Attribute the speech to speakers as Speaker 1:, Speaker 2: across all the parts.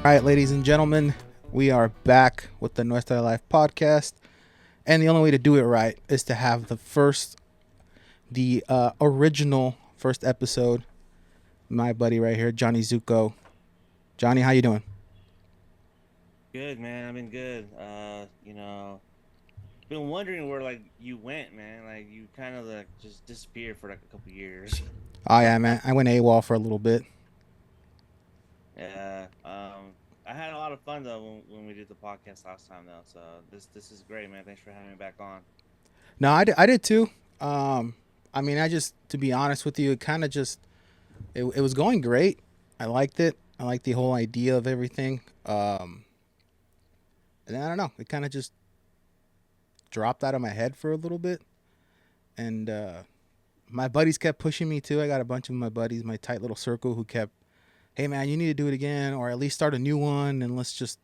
Speaker 1: All right, ladies and gentlemen, we are back with the Nuestra Life Podcast. And the only way to do it right is to have the original first episode. My buddy right here, Johnny Zuko. Johnny, how you doing?
Speaker 2: Good, man. I've been good. Been wondering where like you went, man. Like you kind of like just disappeared for like a couple years.
Speaker 1: Oh yeah, man. I went AWOL for a little bit.
Speaker 2: Yeah. I had a lot of fun though when we did the podcast last time though. So this is great, man. Thanks for having me back on.
Speaker 1: No, I did too. I mean, I just to be honest with you, it kind of just it was going great. I liked it. I liked the whole idea of everything. And then I don't know, it kind of just dropped out of my head for a little bit, and my buddies kept pushing me too. I got a bunch of my buddies, my tight little circle, who kept, "Hey man, you need to do it again, or at least start a new one, and let's just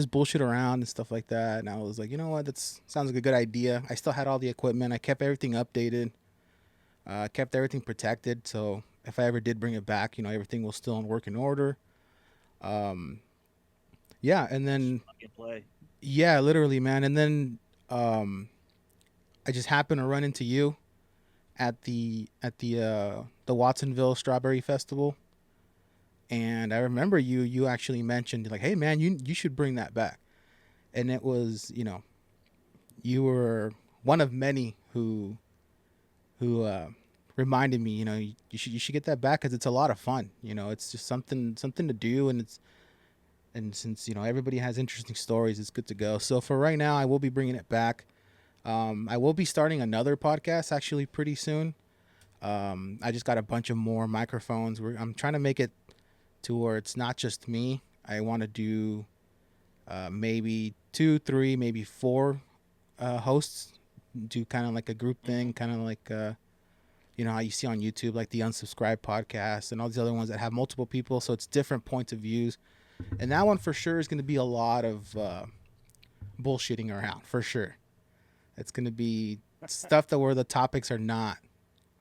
Speaker 1: bullshit around and stuff like that." And I was like, you know what, that sounds like a good idea. I still had all the equipment. I kept everything updated, kept everything protected. So if I ever did bring it back, everything was still in working order. Um, yeah, and
Speaker 2: Just
Speaker 1: then
Speaker 2: fucking play.
Speaker 1: yeah, literally, man. And then um, I just happened to run into you at the Watsonville Strawberry Festival, and I remember you actually mentioned like, "Hey man, you should bring that back." And it was, you were one of many who reminded me, you should get that back because it's a lot of fun. It's just something to do, and since everybody has interesting stories, it's good to go. So for right now, I will be bringing it back. I will be starting another podcast actually pretty soon. I just got a bunch of more microphones. I'm trying to make it to where it's not just me. I want to do maybe two, three, maybe four hosts. Do kind of like a group thing, kind of like how you see on YouTube, like the Unsubscribed podcast and all these other ones that have multiple people. So it's different points of views. And that one for sure is going to be a lot of bullshitting around for sure. It's going to be stuff that where the topics are not,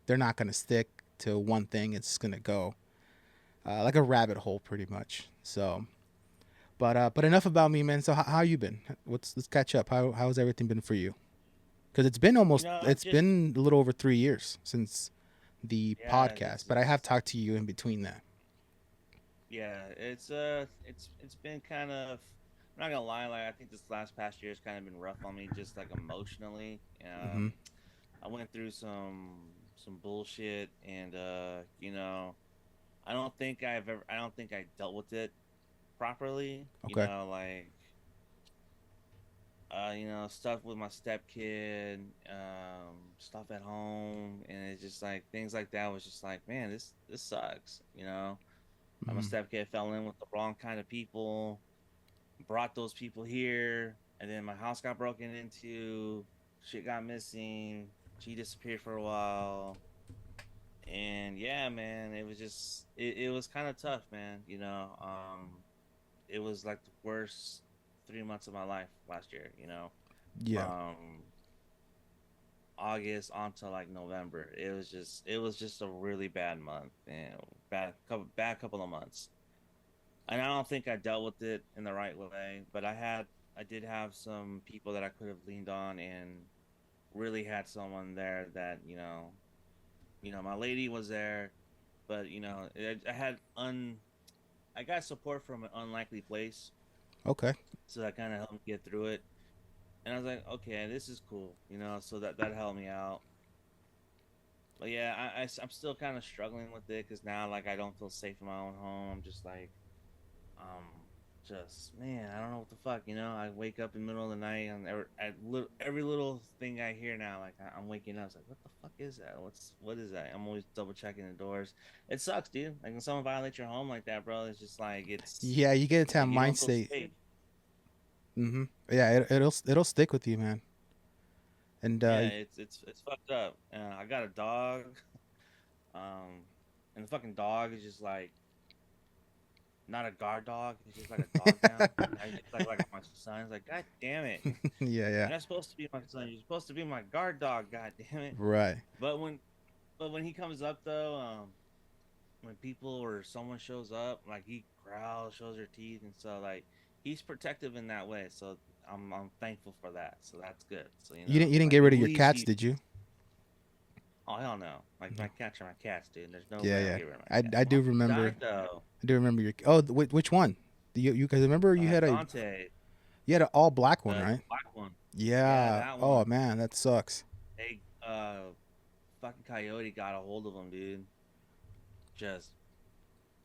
Speaker 1: they're not going to stick to one thing. It's going to go like a rabbit hole, pretty much. So, but enough about me, man. So how you been? Let's catch up. How's everything been for you? Because
Speaker 2: I'm
Speaker 1: it's
Speaker 2: just
Speaker 1: been a little over 3 years since the
Speaker 2: yeah.
Speaker 1: podcast, but I have talked to you in between that.
Speaker 2: It's been kind of. I'm not gonna lie. Like I think this last past year has kind of been rough on me, just like emotionally.
Speaker 1: Mm-hmm.
Speaker 2: I went through some bullshit, and I don't think I dealt with it properly.
Speaker 1: Okay.
Speaker 2: Stuff with my stepkid, stuff at home, and it's just like things like that was just like, man, this sucks. My
Speaker 1: Mm-hmm.
Speaker 2: stepkid fell in with the wrong kind of people, brought those people here, and then my house got broken into, shit got missing, she disappeared for a while, and yeah, man, it was kind of tough, man. It was like the worst 3 months of my life last year.
Speaker 1: Yeah.
Speaker 2: From August onto like November, it was just a really bad month and bad couple of months. And I don't think I dealt with it in the right way, but I did have some people that I could have leaned on and really had someone there that my lady was there, but I got support from an unlikely place,
Speaker 1: Okay.
Speaker 2: so that kind of helped me get through it. And I was like, okay, this is cool, so that helped me out. But yeah, I'm still kind of struggling with it because now like I don't feel safe in my own home. I'm just like, um, just man, I don't know what the fuck. I wake up in the middle of the night and every little thing I hear now, like I'm waking up, it's like, what the fuck is that? What is that? I'm always double checking the doors. It sucks, dude. Like when someone violates your home like that, bro, it's just like
Speaker 1: Yeah, you get into
Speaker 2: it's
Speaker 1: that
Speaker 2: like you
Speaker 1: mind
Speaker 2: don't feel
Speaker 1: state.
Speaker 2: safe.
Speaker 1: Mm-hmm. Yeah, it'll stick with you, man. And
Speaker 2: Yeah, it's fucked up. I got a dog, um, and the fucking dog is just like not a guard dog. It's just like a dog now. Now he's just like my son. It's like, God damn it!
Speaker 1: yeah, yeah.
Speaker 2: You're not supposed to be my son. You're supposed to be my guard dog. God damn it!
Speaker 1: Right.
Speaker 2: But when but when he comes up though, when people or someone shows up, like he growls, shows her teeth, and so like he's protective in that way. So I'm thankful for that. So that's good. So
Speaker 1: You didn't get
Speaker 2: like
Speaker 1: rid
Speaker 2: at
Speaker 1: of your
Speaker 2: least
Speaker 1: cats,
Speaker 2: he.
Speaker 1: did you?
Speaker 2: Oh hell no! Like
Speaker 1: No.
Speaker 2: my cats are my cats, dude. There's no
Speaker 1: Yeah,
Speaker 2: way I'm
Speaker 1: yeah.
Speaker 2: getting rid of my
Speaker 1: I
Speaker 2: cats.
Speaker 1: I
Speaker 2: One
Speaker 1: do
Speaker 2: of them
Speaker 1: remember.
Speaker 2: died though.
Speaker 1: I do remember your. Oh, which one? You guys remember
Speaker 2: Dante,
Speaker 1: you had an all black one,
Speaker 2: the
Speaker 1: right?
Speaker 2: black one. Yeah,
Speaker 1: Yeah.
Speaker 2: that
Speaker 1: Oh
Speaker 2: one.
Speaker 1: man, that sucks.
Speaker 2: They fucking coyote got a hold of him, dude. Just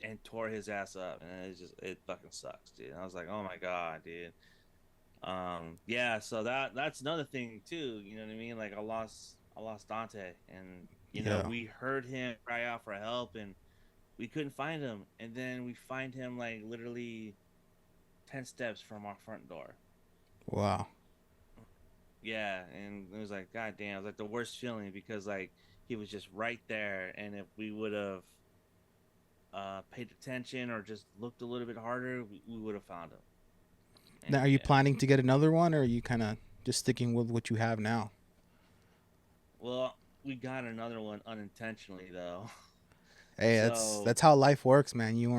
Speaker 2: and tore his ass up, and it fucking sucks, dude. I was like, oh my god, dude. Yeah, so that's another thing too, you know what I mean? Like I lost Dante, and
Speaker 1: Yeah.
Speaker 2: we heard him cry out for help, and we couldn't find him, and then we find him like literally 10 steps from our front door.
Speaker 1: Wow.
Speaker 2: Yeah, and it was like god damn, it was like the worst feeling because like he was just right there, and if we would have paid attention or just looked a little bit harder, we would have found him.
Speaker 1: Now,
Speaker 2: And
Speaker 1: are you
Speaker 2: yeah,
Speaker 1: planning to get another one, or are you kind of just sticking with what you have now?
Speaker 2: well, we got another one unintentionally though.
Speaker 1: Hey, that's
Speaker 2: So
Speaker 1: that's how life works, man. You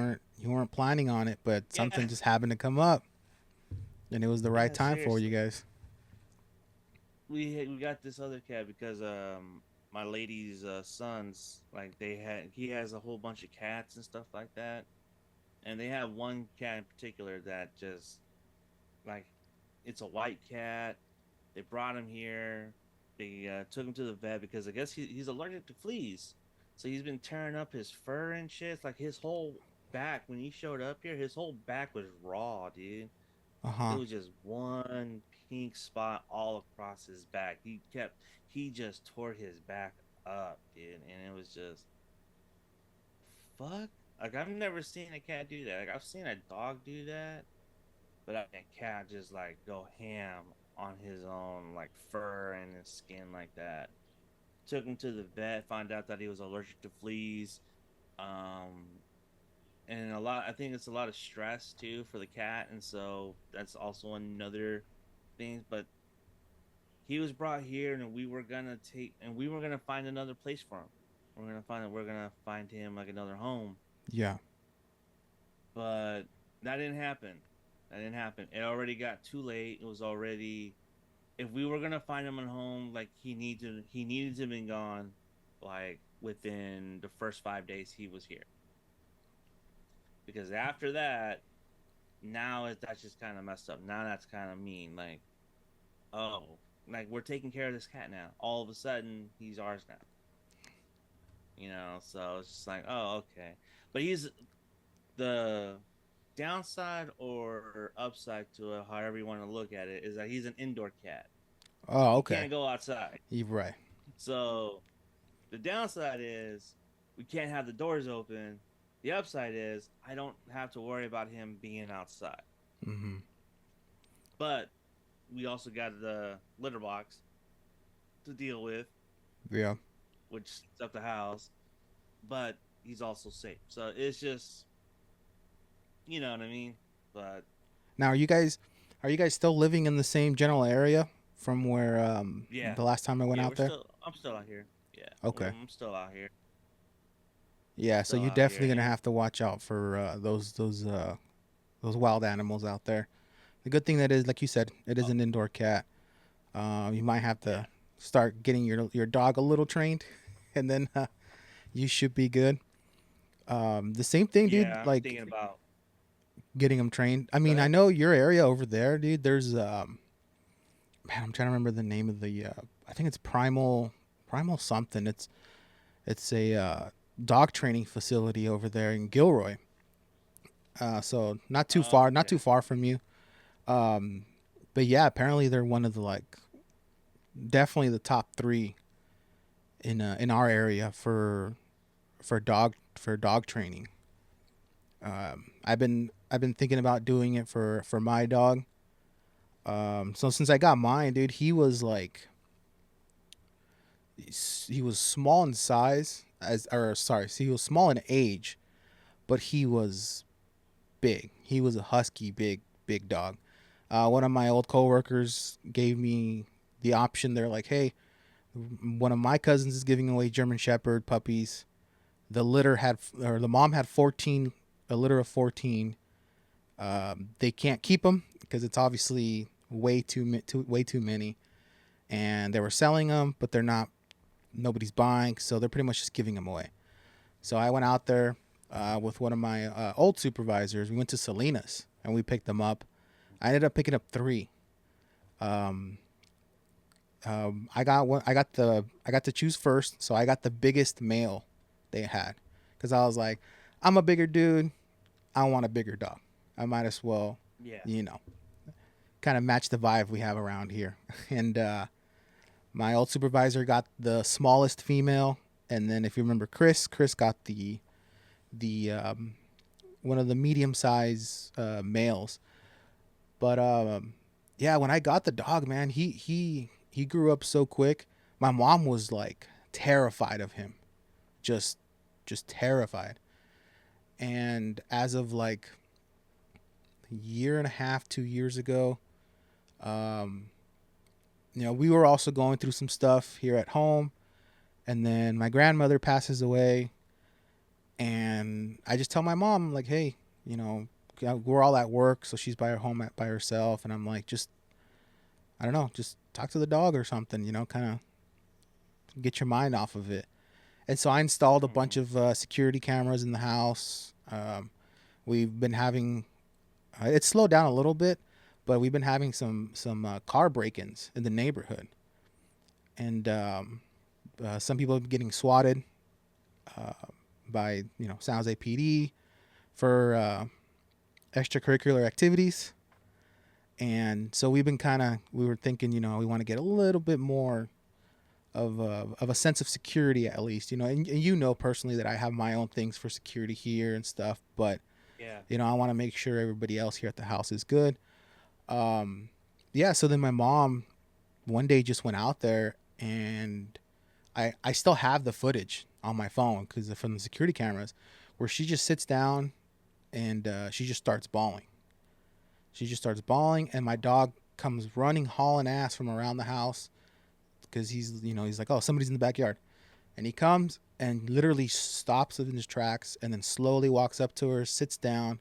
Speaker 1: weren't planning on it, but
Speaker 2: yeah,
Speaker 1: something just happened to come up, and it was the right
Speaker 2: yeah,
Speaker 1: time for you
Speaker 2: seriously,
Speaker 1: guys.
Speaker 2: we got this other cat because my lady's sons, like he has a whole bunch of cats and stuff like that, and they have one cat in particular that just like it's a white cat. They brought him here. They took him to the vet because I guess he's allergic to fleas. So he's been tearing up his fur and shit. It's like his whole back when he showed up here, his whole back was raw, dude.
Speaker 1: Uh
Speaker 2: It
Speaker 1: huh.
Speaker 2: was just one pink spot all across his back. He just tore his back up, dude, and it was just fuck. Like I've never seen a cat do that. Like I've seen a dog do that, but a cat just like go ham on his own like fur and his skin like that. Took him to the vet, found out that he was allergic to fleas. Um, and I think it's a lot of stress too for the cat, and so that's also another thing. But he was brought here, and we were gonna find another place for him. We're gonna find him like another home,
Speaker 1: Yeah.
Speaker 2: but that didn't happen. That didn't happen. It already got too late. It was already if we were gonna find him at home, like he needed to have been gone, like within the first 5 days he was here. Because after that, that's just kind of messed up. Now that's kind of mean. Like, oh, like we're taking care of this cat now. All of a sudden, he's ours now. So it's just like, oh, okay. But he's the downside or upside to it, however you want to look at it, is that he's an indoor cat.
Speaker 1: Oh,
Speaker 2: He
Speaker 1: okay.
Speaker 2: can't go outside.
Speaker 1: You're right.
Speaker 2: So the downside is we can't have the doors open. The upside is I don't have to worry about him being outside.
Speaker 1: Mhm.
Speaker 2: But we also got the litter box to deal with,
Speaker 1: Yeah.
Speaker 2: which sets up the house. But he's also safe. So it's just, you know what I mean? But
Speaker 1: Now, are you guys still living in the same general area from where
Speaker 2: yeah,
Speaker 1: the last time I went
Speaker 2: yeah,
Speaker 1: out there?
Speaker 2: I'm still out here. Yeah,
Speaker 1: Okay.
Speaker 2: I'm still out here.
Speaker 1: Yeah, so
Speaker 2: Still
Speaker 1: you're
Speaker 2: out here.
Speaker 1: definitely gonna
Speaker 2: And
Speaker 1: have to watch out for those wild animals out there. The good thing that is, like you said, it is
Speaker 2: oh,
Speaker 1: an indoor cat. You might have
Speaker 2: yeah.
Speaker 1: to start getting your dog a little trained, and then you should be good. The same thing, dude.
Speaker 2: Yeah, I'm
Speaker 1: Like
Speaker 2: thinking about.
Speaker 1: getting them trained. I
Speaker 2: Go
Speaker 1: mean, I
Speaker 2: ahead.
Speaker 1: know your area over there, dude. There's man, I'm trying to remember the name of the. I think it's Primal something. It's a dog training facility over there in Gilroy. So not too
Speaker 2: Okay.
Speaker 1: far from you. Um, but yeah, apparently they're one of the like definitely the top three in our area for dog training. I've been thinking about doing it for my dog. So since I got mine, dude, he was small in size or sorry, he was small in age, but he was big. He was a husky, big dog. One of my old coworkers gave me the option. They're like, "Hey, one of my cousins is giving away German Shepherd puppies. The litter had, or the mom had 14, a litter of 14. They can't keep them because it's obviously way too many, and they were selling them, but they're not. Nobody's buying, so they're pretty much just giving them away. So I went out there with one of my old supervisors. We went to Salinas and we picked them up. I ended up picking up three. Um, I got one. I got to choose first, so I got the biggest male they had because I was like, I'm a bigger dude. I want a bigger dog. I might as well,
Speaker 2: Yeah.
Speaker 1: you know, kind of match the vibe we have around here. And my old supervisor got the smallest female, and then if you remember Chris got the one of the medium size males. But yeah, when I got the dog, man, he grew up so quick. My mom was like terrified of him, just just terrified. And as of like a year and a half, 2 years ago, um, we were also going through some stuff here at home, and then my grandmother passes away, and I just tell my mom like, hey, you know, we're all at work, so she's by her home by herself, and I'm like, just I don't know, just talk to the dog or something, kind of get your mind off of it. And so I installed a bunch
Speaker 2: Mm-hmm.
Speaker 1: of security cameras in the house. We've been having it slowed down a little bit, but we've been having some car break-ins in the neighborhood, and some people have been getting swatted uh, by San Jose PD for extracurricular activities. And so we were thinking, we want to get a little bit more of a sense of security at least, and personally that I have my own things for security here and stuff, but
Speaker 2: Yeah.
Speaker 1: I want to make sure everybody else here at the house is good. Um, yeah, so then my mom one day just went out there, and I still have the footage on my phone because from the security cameras, where she just sits down and she just starts bawling. She just starts bawling, and my dog comes running, hauling ass from around the house because he's like, oh, somebody's in the backyard, and he comes and literally stops in his tracks, and then slowly walks up to her, sits down,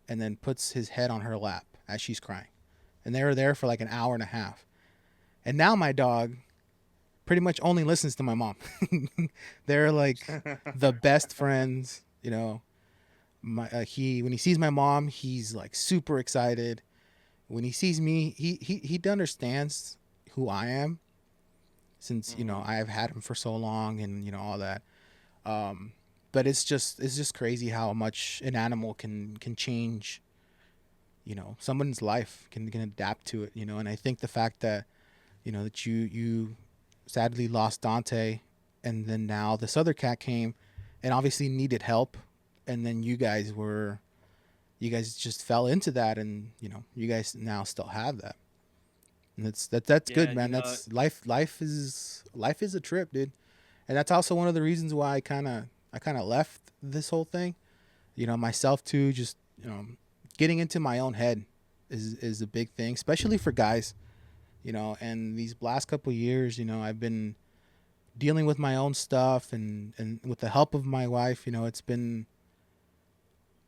Speaker 1: and then puts his head on her lap as she's crying. And they were there for like an hour and a half. And now my dog pretty much only listens to my mom. They're like the best friends, My he when he sees my mom, he's like super excited. When he sees me, he understands who I am since
Speaker 2: Mm-hmm.
Speaker 1: I've had him for so long, and all that. Um, but it's just crazy how much an animal can change. Someone's life can adapt to it. And I think the fact that that you sadly lost Dante, and then now this other cat came, and obviously needed help, and then you guys just fell into that, and you guys now still have that, and that's
Speaker 2: Yeah.
Speaker 1: good, man. That's life. Life is a trip, dude. And that's also one of the reasons why I kind of left this whole thing. Myself too. Just getting into my own head is a big thing, especially for guys. And these last couple of years, I've been dealing with my own stuff, and with the help of my wife, it's been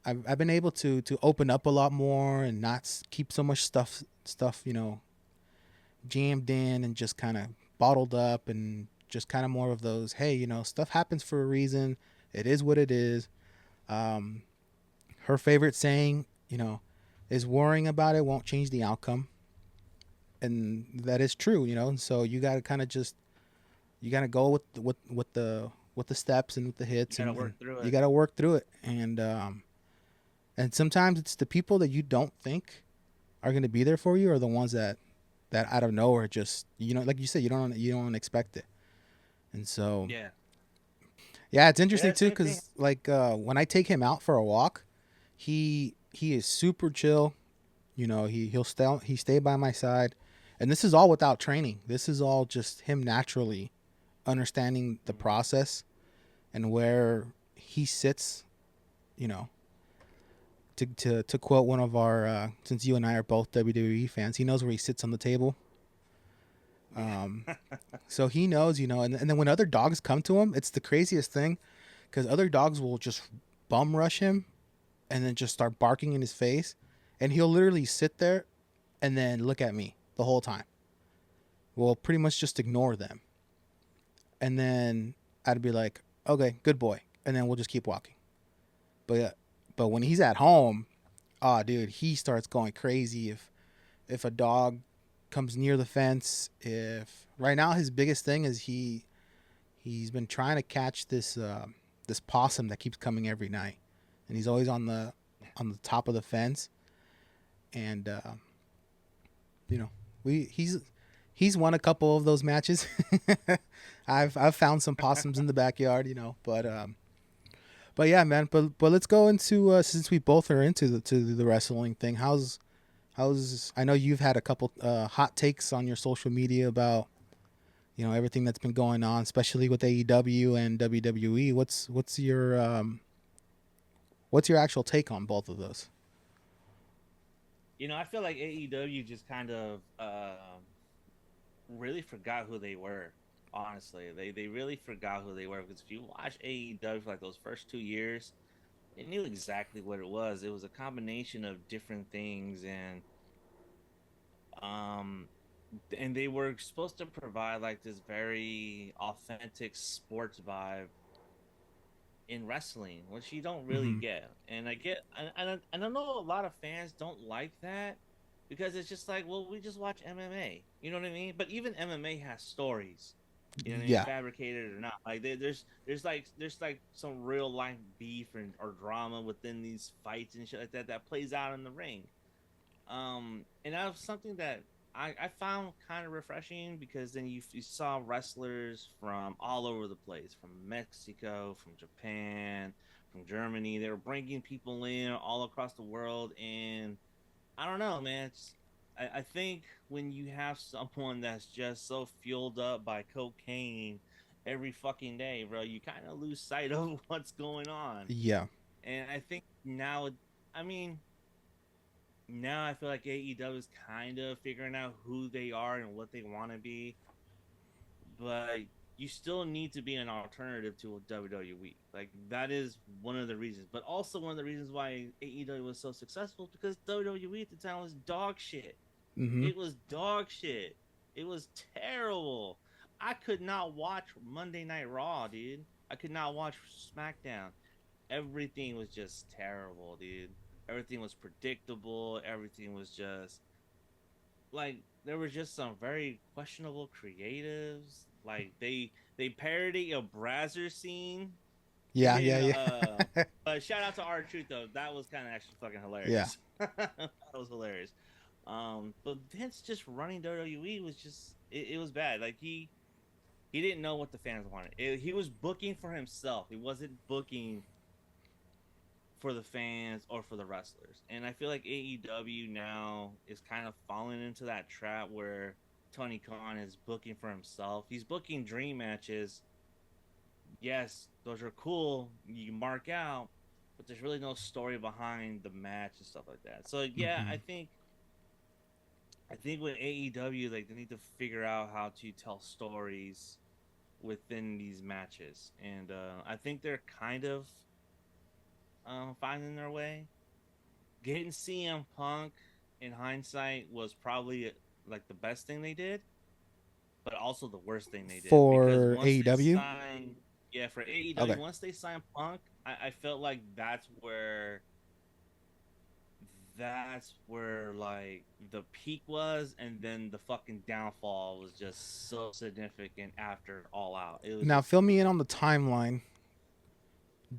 Speaker 1: I've been able to open up a lot more and not keep so much stuff jammed in and just kind of bottled up, and just kind of more of those, hey, stuff happens for a reason. It is what it is. Um, Her favorite saying, is worrying about it won't change the outcome, and that is true. And so you got to kind of just you got to go with the steps and with the
Speaker 2: You
Speaker 1: hits,
Speaker 2: gotta
Speaker 1: and
Speaker 2: work through
Speaker 1: you
Speaker 2: it.
Speaker 1: got to work through it. And sometimes it's the people that you don't think are going to be there for you are the ones that out of nowhere, just like you said, you don't expect it. And so
Speaker 2: Yeah.
Speaker 1: yeah, it's
Speaker 2: Yeah.
Speaker 1: interesting too
Speaker 2: Same thing.
Speaker 1: because like when I take him out for a walk, he is super chill. He stay by my side, and this is all without training. This is all just him naturally understanding the
Speaker 2: Mm-hmm.
Speaker 1: process and where he sits. You know, to quote one of our, since you and I are both WWE fans, he knows where he sits on the table. Um,
Speaker 2: Yeah.
Speaker 1: so he knows, and then when other dogs come to him, it's the craziest thing, because other dogs will just bum rush him and then just start barking in his face, and he'll literally sit there and then look at me the whole time. Well, pretty much just ignore them, and then I'd be like, "Okay, good boy," and then we'll just keep walking. But when he's at home, oh dude, he starts going crazy if a dog comes near the fence. If right now his biggest thing is he's been trying to catch this possum that keeps coming every night, and he's always on the top of the fence, and you know we he's won a couple of those matches. I've found some possums in the backyard, but yeah, man. But let's go into since we both are into the wrestling thing. How's I know you've had a couple hot takes on your social media about everything that's been going on, especially with AEW and WWE. What's your actual take on both of those?
Speaker 2: I feel like AEW just kind of really forgot who they were. Honestly, they really forgot who they were, because if you watch AEW for like those first 2 years, they knew exactly what it was. It was a combination of different things, um, and they were supposed to provide like this very authentic sports vibe in wrestling, which you don't really
Speaker 1: Mm-hmm.
Speaker 2: get. And I don't know, a lot of fans don't like that because it's just like, well, we just watch MMA. You know what I mean? But even MMA has stories. You know what I mean?
Speaker 1: Yeah,
Speaker 2: Fabricated or not, like there's like some real life beef or drama within these fights and shit like that plays out in the ring. And that was something that I found kind of refreshing, because then you saw wrestlers from all over the place, from Mexico, from Japan, from Germany. They were bringing people in all across the world, and I don't know, man. I think when you have someone that's just so fueled up by cocaine every fucking day, bro, you kind of lose sight of what's going on.
Speaker 1: yeah.
Speaker 2: And I think now, I mean, now I feel like AEW is kind of figuring out who they are and what they want to be, but you still need to be an alternative to WWE. Like, that is one of the reasons, but also one of the reasons why AEW was so successful, because WWE at the time was dog shit.
Speaker 1: Mm-hmm.
Speaker 2: It was dog shit. It was terrible. I could not watch Monday Night Raw, dude. I could not watch SmackDown. Everything was just terrible, dude. Everything was predictable. Everything was just like, there was just some very questionable creatives. Like, they parody a Brazzer scene
Speaker 1: Yeah,
Speaker 2: in
Speaker 1: yeah, yeah.
Speaker 2: but shout out to our truth though. That was kind of actually fucking
Speaker 1: Yeah.
Speaker 2: hilarious. That was hilarious. But Vince just running WWE was just, it was bad. Like, he didn't know what the fans wanted. He was booking for himself. He wasn't booking for the fans or for the wrestlers. And I feel like AEW now is kind of falling into that trap where Tony Khan is booking for himself. He's booking dream matches. Yes, those are cool. You mark out, but there's really no story behind the match and stuff like that. So yeah,
Speaker 1: Mm-hmm.
Speaker 2: I think with AEW, like, they need to figure out how to tell stories within these matches, and I think they're kind of finding their way. Getting CM Punk, in hindsight, was probably like the best thing they did, but also the worst thing they did, because
Speaker 1: For
Speaker 2: once they
Speaker 1: AEW.
Speaker 2: signed, yeah, for AEW,
Speaker 1: Okay.
Speaker 2: once they signed Punk, I felt like that's where like the peak was, and then the fucking downfall was just so significant after All Out. It was
Speaker 1: Now
Speaker 2: just,
Speaker 1: fill me in on the timeline.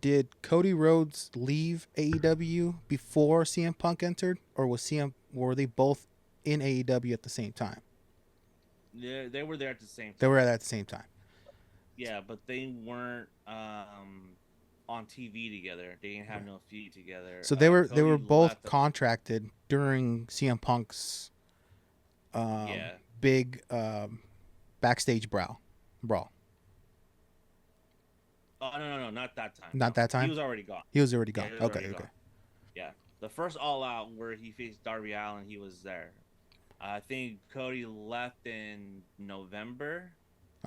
Speaker 1: Did Cody Rhodes leave AEW before CM Punk entered, or were they both in AEW at the same time?
Speaker 2: they were there at the same
Speaker 1: They were
Speaker 2: time.
Speaker 1: at the same time.
Speaker 2: Yeah, but they weren't on TV together. They didn't have
Speaker 1: Okay.
Speaker 2: no feud together.
Speaker 1: So they were
Speaker 2: Cody
Speaker 1: both
Speaker 2: left.
Speaker 1: contracted during CM Punk's
Speaker 2: Yeah.
Speaker 1: big backstage brawl.
Speaker 2: Oh, no, not that time.
Speaker 1: Not
Speaker 2: No,
Speaker 1: that
Speaker 2: he
Speaker 1: time.
Speaker 2: was already gone.
Speaker 1: He was already
Speaker 2: Yeah,
Speaker 1: gone.
Speaker 2: he was
Speaker 1: Okay,
Speaker 2: already
Speaker 1: okay.
Speaker 2: gone. Yeah, the first All Out where he faced Darby Allin, he was there. I think Cody left in November,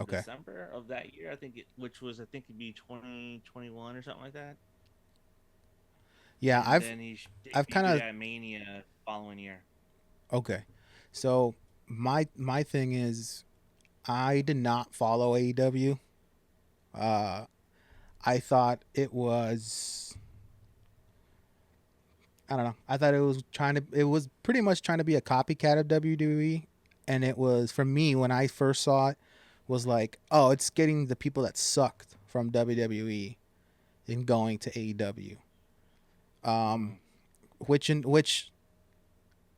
Speaker 1: Okay.
Speaker 2: December of that year. I think which was I think it'd be 2021 or something like that.
Speaker 1: Yeah,
Speaker 2: And then he
Speaker 1: I've kind
Speaker 2: debuted
Speaker 1: of
Speaker 2: at Mania following year.
Speaker 1: okay. So my thing is I did not follow AEW. Uh, I thought it was I don't know. I thought it was pretty much trying to be a copycat of WWE, and it was for me when I first saw it was like, oh, it's getting the people that sucked from WWE and going to AEW. Um,
Speaker 2: Mm,
Speaker 1: which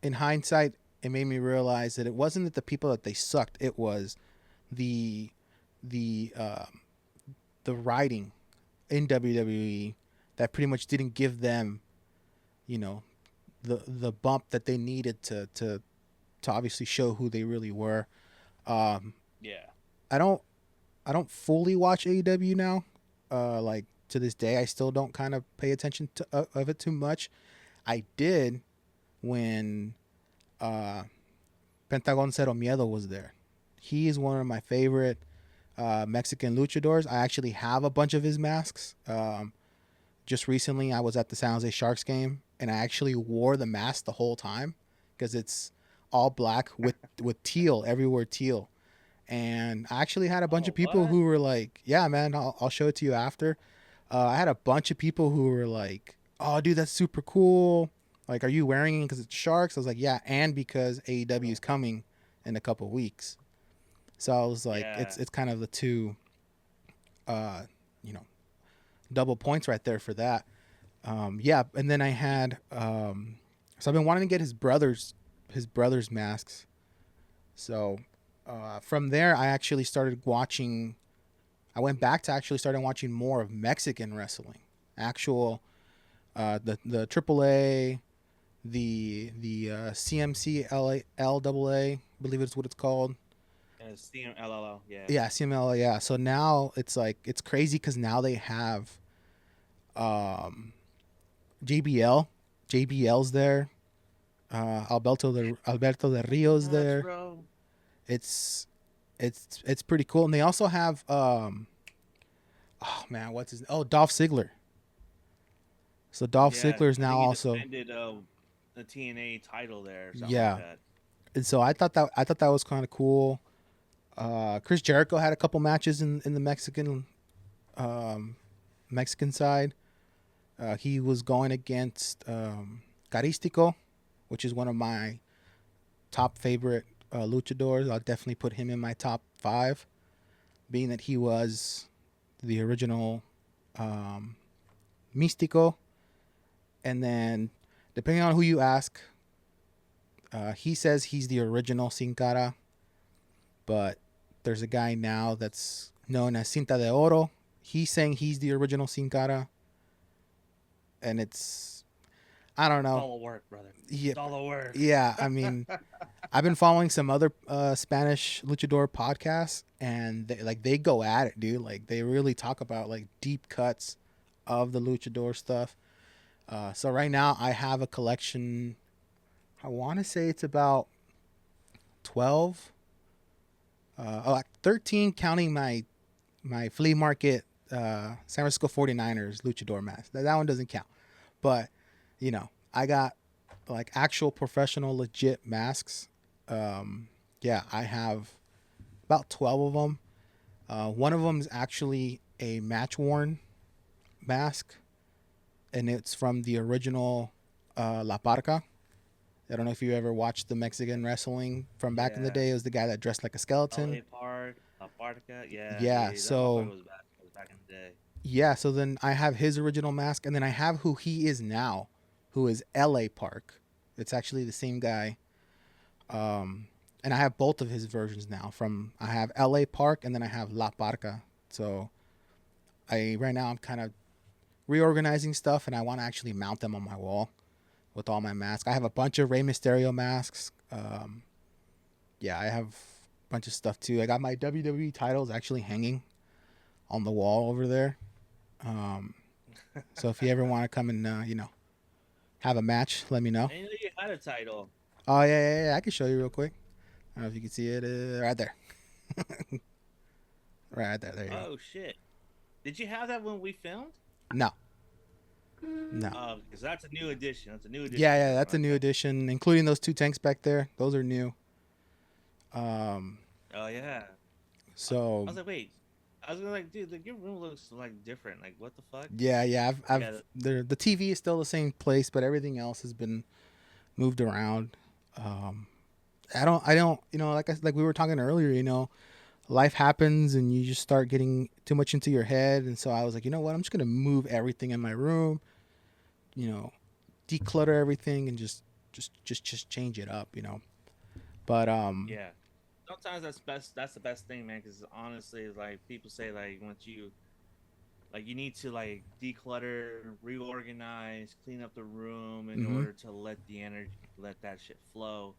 Speaker 1: in hindsight, it made me realize that it wasn't that the people that they sucked. It was the the the writing in WWE that pretty much didn't give them, you know, the bump that they needed to obviously show who they really were. Um,
Speaker 2: yeah.
Speaker 1: I don't I don't fully watch AEW now. Like to this day, I still don't kind of pay attention to of it too much. I did when uh, Pentagon Cero Miedo was there. He is one of my favorite Mexican luchadors. I actually have a bunch of his masks. Just recently, I was at the San Jose Sharks game, and I actually wore the mask the whole time because it's all black with teal everywhere, teal. And I actually had a bunch of
Speaker 2: Oh,
Speaker 1: people
Speaker 2: what?
Speaker 1: who were like, "Yeah, man, I'll show it to you after." I had a bunch of people who were like, "Oh, dude, that's super cool. Like, are you wearing it because it's Sharks?" I was like, "Yeah," and because AEW is
Speaker 2: Oh,
Speaker 1: coming in a couple weeks. So I was like,
Speaker 2: yeah.
Speaker 1: it's kind of the two, uh, you know, double points right there for that. Yeah, and then I had, so I've been wanting to get his brother's masks. So from there, I actually started watching. I went back to actually starting watching more of Mexican wrestling, actual the AAA, the CMC LAA, believe it's what it's called.
Speaker 2: CMLL. Yeah.
Speaker 1: Yeah, CML. Yeah. So now it's like it's crazy because now they have um, JBL. JBL's there. Alberto de Rio's
Speaker 2: Nuts,
Speaker 1: there.
Speaker 2: bro.
Speaker 1: It's it's pretty cool, and they also have oh man, what's his Dolph Ziggler. So Dolph
Speaker 2: Yeah,
Speaker 1: Ziggler is
Speaker 2: I
Speaker 1: now
Speaker 2: think he
Speaker 1: also
Speaker 2: defended the TNA title there or something like
Speaker 1: yeah,
Speaker 2: that.
Speaker 1: and so I thought that was kind of cool. Chris Jericho had a couple matches in the um, Mexican side. He was going against Caristico, which is one of my top favorite luchadors. I'll definitely put him in my top five, being that he was the original um, Místico. And then, depending on who you ask, he says he's the original Sin Cara, but there's a guy now that's known as Cinta de Oro. He's saying he's the original Sin Cara, and it's I don't
Speaker 2: It's
Speaker 1: know.
Speaker 2: all a work, brother.
Speaker 1: Yeah,
Speaker 2: It's all a work.
Speaker 1: yeah. I mean, I've been following some other Spanish luchador podcasts, and they go at it, dude. Like they really talk about like deep cuts of the luchador stuff. So right now I have a collection. I want to say it's about 12, 13 counting my flea market San Francisco 49ers luchador mask. That one doesn't count. But, I got like actual professional legit masks. Yeah, I have about 12 of them. One of them is actually a match worn mask, and it's from the original La Parca. I don't know if you ever watched the Mexican wrestling from back in the
Speaker 2: Yeah.
Speaker 1: day. It was the guy that dressed like a skeleton.
Speaker 2: LA Park, La Parca. Yeah,
Speaker 1: Yeah,
Speaker 2: dude. That motherfucker
Speaker 1: so
Speaker 2: was back in the day.
Speaker 1: yeah, so then I have his original mask, and then I have who he is now, who is L.A. Park. It's actually the same guy, and I have both of his versions now. From I have L.A. Park, and then I have La Parca. So I right now I'm kind of reorganizing stuff, and I want to actually mount them on my wall with all my masks. I have a bunch of Rey Mysterio masks. Yeah, I have a bunch of stuff too. I got my WWE titles actually hanging on the wall over there. Um, so if you ever want to come and have a match, let me know.
Speaker 2: I didn't know you had a title.
Speaker 1: Oh yeah, yeah, yeah. I can show you real quick. I don't know if you can see it right there. Right there. There you go.
Speaker 2: Oh shit! Did you have that when we filmed?
Speaker 1: No, no.
Speaker 2: Oh, because that's a new addition. That's a new
Speaker 1: Yeah,
Speaker 2: addition
Speaker 1: yeah,
Speaker 2: then.
Speaker 1: that's a new
Speaker 2: Okay.
Speaker 1: addition, including those two tanks back there. Those are new. Um,
Speaker 2: Oh yeah. I
Speaker 1: so
Speaker 2: was like, wait. I was like, dude, like, your room looks like different. Like, what the fuck?
Speaker 1: yeah, yeah.
Speaker 2: Yeah.
Speaker 1: The TV is still the same place, but everything else has been moved around. Um, I don't, like we were talking earlier, life happens and you just start getting too much into your head, and so I was like, you know what, I'm just gonna move everything in my room, you know, declutter everything and just change it up, But
Speaker 2: Yeah. Sometimes that's best. That's the best thing, man. Because honestly, it's like people say, like once you like you need to like declutter, reorganize, clean up the room in
Speaker 1: mhm,
Speaker 2: order to let the energy, let that shit flow.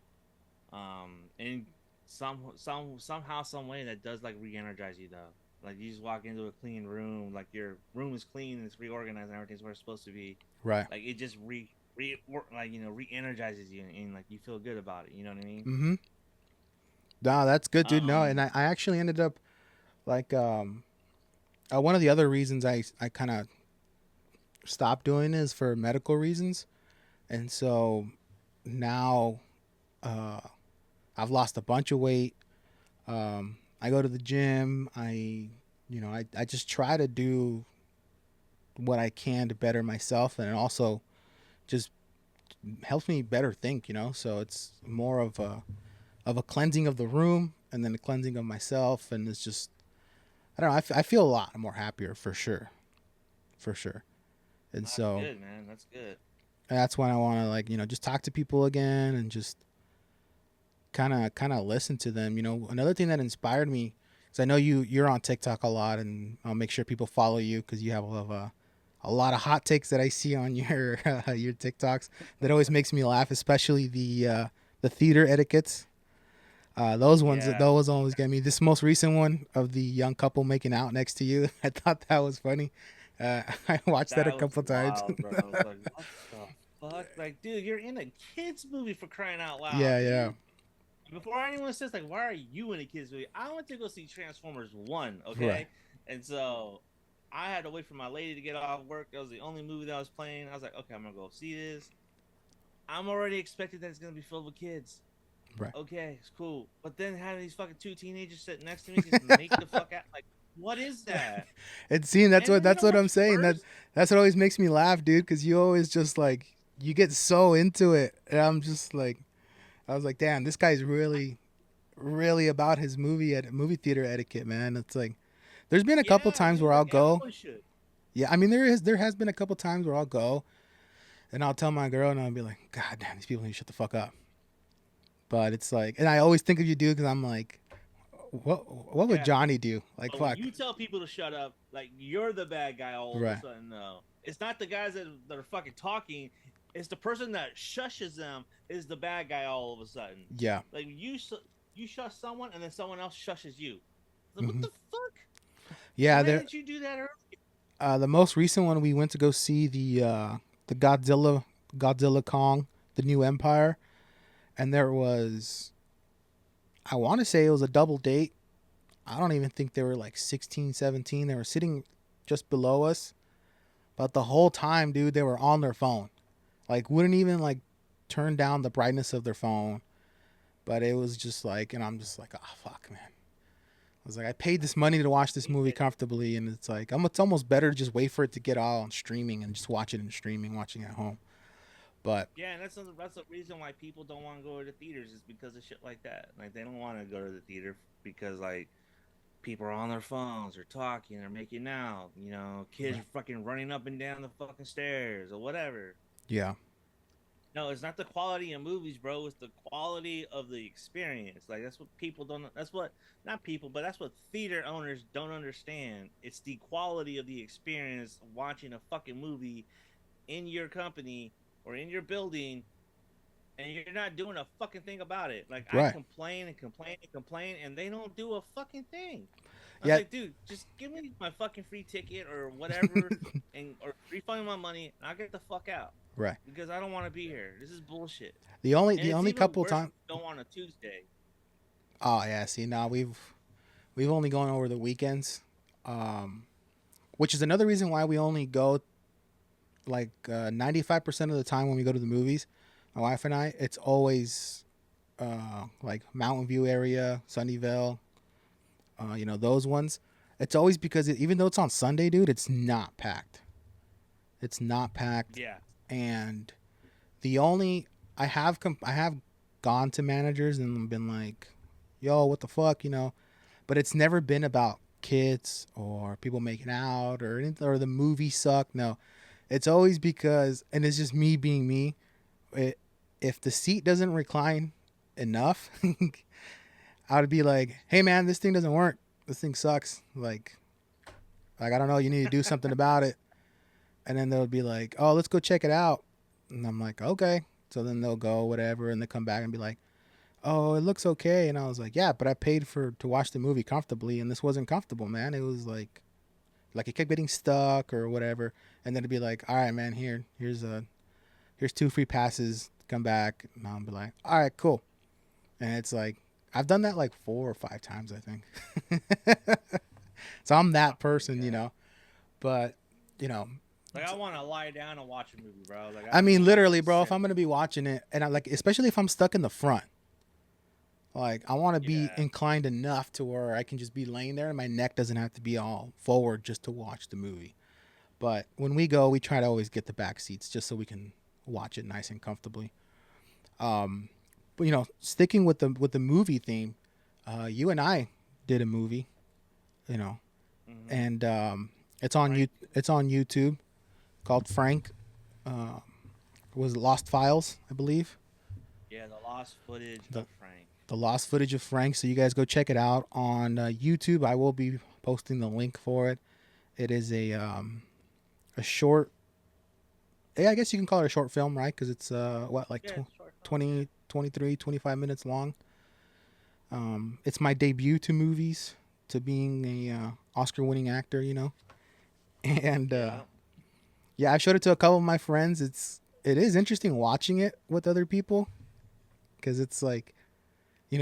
Speaker 2: And somehow, some way that does like re-energize you though. Like you just walk into a clean room, like your room is clean, it's reorganized, and everything's where it's supposed to be.
Speaker 1: right,
Speaker 2: Like it just like re-energizes you, and like you feel good about it. You know what I mean?
Speaker 1: mhm. No, that's good, dude. No, and
Speaker 2: Um,
Speaker 1: I actually ended up like one of the other reasons I kind of stopped doing is for medical reasons, and so now uh, I've lost a bunch of weight. I go to the gym. I just try to do what I can to better myself, and it also just helps me better think. So it's more of a cleansing of the room, and then a cleansing of myself, and it's just I don't know. I feel a lot more happier for sure, for sure. And
Speaker 2: that's
Speaker 1: so
Speaker 2: good, man. That's good.
Speaker 1: that's when I want to like just talk to people again and just kind of listen to them. Another thing that inspired me is I know you're on TikTok a lot, and I'll make sure people follow you because you have a lot of hot takes that I see on your TikToks that always makes me laugh, especially the theater etiquettes.
Speaker 2: Yeah,
Speaker 1: Those always get me. This most recent one of the young couple making out next to you, I thought that was funny. I watched that a
Speaker 2: that was
Speaker 1: couple times.
Speaker 2: wild, bro. I was like, what the fuck? Like, dude, you're in a kids movie for crying out
Speaker 1: Yeah,
Speaker 2: loud,
Speaker 1: yeah,
Speaker 2: dude. Before anyone says like, why are you in a kids movie? I went to go see Transformers One,
Speaker 1: right.
Speaker 2: okay, and so I had to wait for my lady to get off work. That was the only movie that was playing. I was like, okay, I'm gonna go see this. I'm already expecting that it's gonna be filled with kids.
Speaker 1: Right.
Speaker 2: Okay, it's cool. But then having these fucking two teenagers sitting next to me just make the fuck out. Like, what is that?
Speaker 1: And seeing
Speaker 2: And then you
Speaker 1: that's
Speaker 2: know
Speaker 1: what I'm
Speaker 2: what's
Speaker 1: saying.
Speaker 2: worse?
Speaker 1: That's what always makes me laugh, dude. Because you always just like you get so into it, and I'm just like, I was like, damn, this guy's really about his movie theater etiquette, man. It's like there's been a couple
Speaker 2: Yeah,
Speaker 1: times
Speaker 2: dude.
Speaker 1: where I'll
Speaker 2: Like
Speaker 1: go.
Speaker 2: everyone should.
Speaker 1: Yeah, I mean there has been a couple times where I'll go and I'll tell my girl and I'll be like, God damn, these people need to shut the fuck up. But it's like, and I always think of you, dude, because I'm like, what would
Speaker 2: Yeah.
Speaker 1: Johnny do? Like,
Speaker 2: But when
Speaker 1: fuck.
Speaker 2: you tell people to shut up, like you're the bad guy all of a
Speaker 1: Right.
Speaker 2: sudden. No, it's not the guys that are fucking talking. It's the person that shushes them is the bad guy all of a sudden.
Speaker 1: Yeah.
Speaker 2: Like you shush someone and then someone else shushes you. Like, what
Speaker 1: Hmm.
Speaker 2: the fuck?
Speaker 1: Yeah.
Speaker 2: Why
Speaker 1: There.
Speaker 2: didn't you do that earlier?
Speaker 1: The most recent one we went to go see the Godzilla Kong, the new Empire, and there was I want to say it was a double date. I don't even think they were like 16, 17. They were sitting just below us, but the whole time, dude, they were on their phone. Like wouldn't even like turn down the brightness of their phone. But it was just like, and I'm just like, oh fuck, man. I was like, I paid this money to watch this
Speaker 2: Hate
Speaker 1: movie
Speaker 2: it.
Speaker 1: comfortably, and it's like, it's almost better to just wait for it to get all on streaming and just watch it in streaming, watching at home. But
Speaker 2: Yeah, and that's the reason why people don't want to go to the theaters is because of shit like that. Like they don't want to go to the theater because like people are on their phones or talking or making out. You know, kids are fucking running up and down the fucking stairs or whatever.
Speaker 1: yeah,
Speaker 2: No, it's not the quality of movies, bro. It's the quality of the experience. Like that's what people don't. That's what not people, but that's what theater owners don't understand. It's the quality of the experience of watching a fucking movie in your company or in your building, and you're not doing a fucking thing about it. Like I
Speaker 1: right,
Speaker 2: complain and complain and complain, and they don't do a fucking thing. I was
Speaker 1: yeah,
Speaker 2: like, dude, just give me my fucking free ticket or whatever, and or refund my money, and I'll get the fuck out
Speaker 1: right.
Speaker 2: because I don't want to be here. This is bullshit.
Speaker 1: The
Speaker 2: And it's
Speaker 1: only
Speaker 2: even
Speaker 1: couple
Speaker 2: worse
Speaker 1: times.
Speaker 2: when you go on a Tuesday.
Speaker 1: Oh yeah, see now We've only gone over the weekends, um, which is another reason why we only go like 95% of the time when we go to the movies. My wife and I, it's always like Mountain View area, Sunnyvale, those ones. It's always because even though it's on Sunday, dude, it's not packed. It's not packed,
Speaker 2: Yeah.
Speaker 1: and the only I have gone to managers and been like, "Yo, what the fuck," but it's never been about kids or people making out or anything or the movie suck. No, it's always because, and it's just me being me. It, if the seat doesn't recline enough, I would be like, "Hey, man, this thing doesn't work. This thing sucks. Like I don't know. You need to do something about it." And then they'll be like, "Oh, let's go check it out." And I'm like, "Okay." So then they'll go whatever, and they come back and be like, "Oh, it looks okay." And I was like, "Yeah, but I paid for to watch the movie comfortably, and this wasn't comfortable, man. It was like it kept getting stuck or whatever." And then it'd be like, "All right, man, here's 2 free passes. Come back." And I'll be like, "All right, cool." And it's like I've done that like 4 or 5 times, I think. So I'm that person,
Speaker 2: Yeah.
Speaker 1: But you know,
Speaker 2: Like I want to lie down and watch a movie, bro. Like I
Speaker 1: I
Speaker 2: don't
Speaker 1: mean,
Speaker 2: want to
Speaker 1: literally,
Speaker 2: like
Speaker 1: bro. If
Speaker 2: sit.
Speaker 1: I'm gonna be watching it, and I like, especially if I'm stuck in the front, like I want to be
Speaker 2: Yeah.
Speaker 1: inclined enough to where I can just be laying there, and my neck doesn't have to be all forward just to watch the movie. But when we go, we try to always get the back seats just so we can watch it nice and comfortably. Um, but sticking with the movie theme, you and I did a movie, you know,
Speaker 2: Mm-hmm.
Speaker 1: and it's on YouTube called Frank. Uh, was it Lost Files, I believe.
Speaker 2: Yeah, the lost footage
Speaker 1: The
Speaker 2: of Frank.
Speaker 1: the lost footage of Frank. So you guys go check it out on YouTube. I will be posting the link for it. It is a short. Yeah, I guess you can call it a short film, right? Because it's what like
Speaker 2: Yeah, it's a short film. Yeah.
Speaker 1: 20, 23, 25 minutes long. It's my debut to movies, to being a Oscar-winning actor, and
Speaker 2: Yeah.
Speaker 1: yeah, I showed it to a couple of my friends. It is interesting watching it with other people because it's like I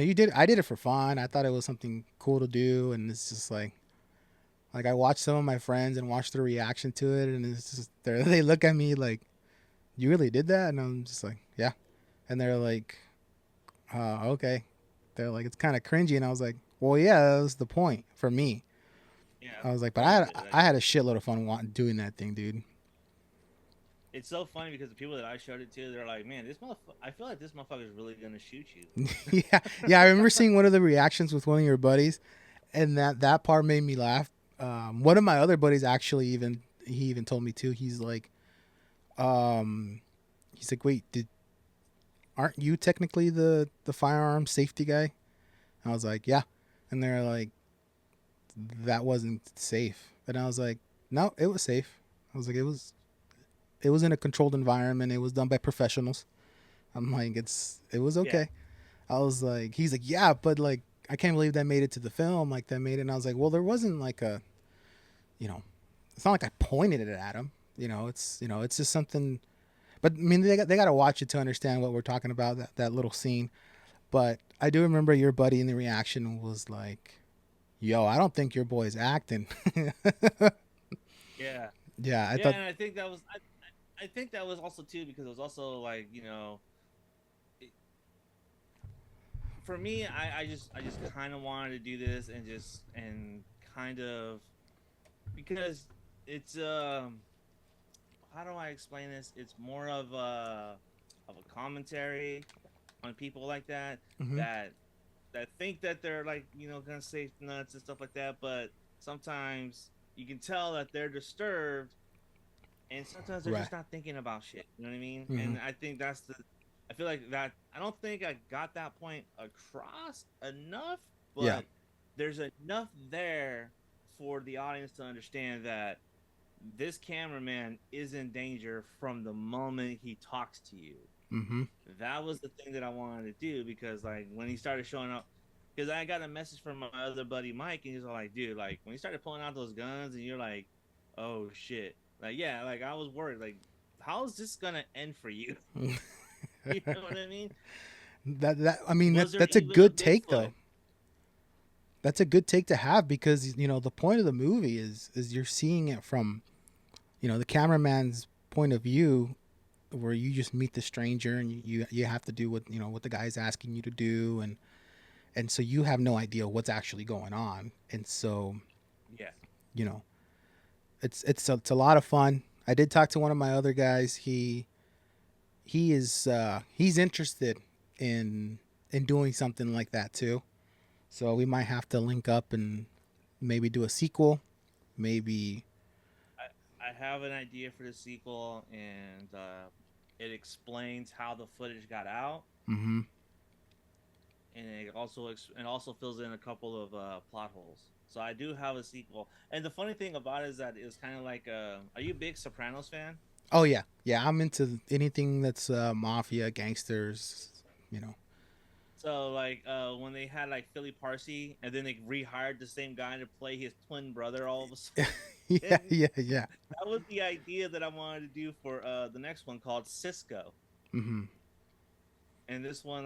Speaker 1: did it for fun. I thought it was something cool to do, and it's just like I watched some of my friends and watched their reaction to it, and it's just they look at me like, "You really did that?" And I'm just like, "Yeah," and they're like, "Okay." They're like, "It's kind of cringy," and I was like, "Well, yeah, that was the point for me."
Speaker 2: Yeah.
Speaker 1: I was like, "But
Speaker 2: Part of it.
Speaker 1: I
Speaker 2: Like
Speaker 1: had a shitload of fun doing that thing, dude."
Speaker 2: it's so funny because the people that I showed it to, they're like, "Man, this motherfucker. I feel like this motherfucker is really gonna shoot you."
Speaker 1: Yeah, yeah. I remember seeing one of the reactions with one of your buddies, and that part made me laugh. One of my other buddies actually he even told me too. Um, he's like, "Wait, did aren't you technically the firearm safety guy?" I was like, "Yeah," and they're like, "That wasn't safe," and I was like, "No, it was safe." I was like, it was in a controlled environment. It was done by professionals." I'm like, it was
Speaker 2: Yeah.
Speaker 1: okay. I was like, he's like, "Yeah, but like, I can't believe that made it to the film. Like that made it." And I was like, "Well, there wasn't like you know, it's not like I pointed it at him. It's just something." But I mean, they got to watch it to understand what we're talking about, that little scene. But I do remember your buddy in the reaction was like, "Yo, I don't think your boy's acting."
Speaker 2: Yeah.
Speaker 1: Yeah, I
Speaker 2: Yeah,
Speaker 1: thought.
Speaker 2: and I think that was. I think that was also too because it was also like it, for me, I just kind of wanted to do this and kind of because it's how do I explain this? It's more of a commentary on people like that
Speaker 1: Hmm.
Speaker 2: that that think that they're like gonna say nuts and stuff like that, but sometimes you can tell that they're disturbed, and sometimes they're
Speaker 1: Right.
Speaker 2: just not thinking about shit. You know what I mean?
Speaker 1: Hmm.
Speaker 2: And I think that's the. I feel like that. I don't think I got that point across enough,
Speaker 1: Yeah.
Speaker 2: but there's enough there for the audience to understand that this cameraman is in danger from the moment he talks to you.
Speaker 1: Hmm.
Speaker 2: That was the thing that I wanted to do because like when he started showing up, because I got a message from my other buddy Mike, and he's like, "Dude, like when he started pulling out those guns, and you're like, oh shit, like yeah, like I was worried, like how is this gonna end for you?" You know what I mean?
Speaker 1: I mean
Speaker 2: Was there
Speaker 1: that's a
Speaker 2: even a
Speaker 1: good take though.
Speaker 2: Bigfoot?
Speaker 1: that's a good take to have because the point of the movie is you're seeing it from the cameraman's point of view, where you just meet the stranger and you have to do what the guy's asking you to do, and so you have no idea what's actually going on, and so
Speaker 2: Yeah.
Speaker 1: you know it's a lot of fun. I did talk to one of my other guys. He's interested in doing something like that too. So we might have to link up and maybe do a sequel. Maybe.
Speaker 2: I have an idea for the sequel, and it explains how the footage got out,
Speaker 1: Mm-hmm.
Speaker 2: and it also fills in a couple of plot holes. So I do have a sequel, and the funny thing about it is that it's kind of like, are you a big Sopranos fan?
Speaker 1: Oh yeah, yeah. I'm into anything that's mafia, gangsters. You know.
Speaker 2: So like when they had like Philly Parsi, and then they rehired the same guy to play his twin brother all of a
Speaker 1: Yeah,
Speaker 2: sudden.
Speaker 1: yeah, yeah.
Speaker 2: That was the idea that I wanted to do for the next one called Cisco.
Speaker 1: Mm-hmm.
Speaker 2: And this one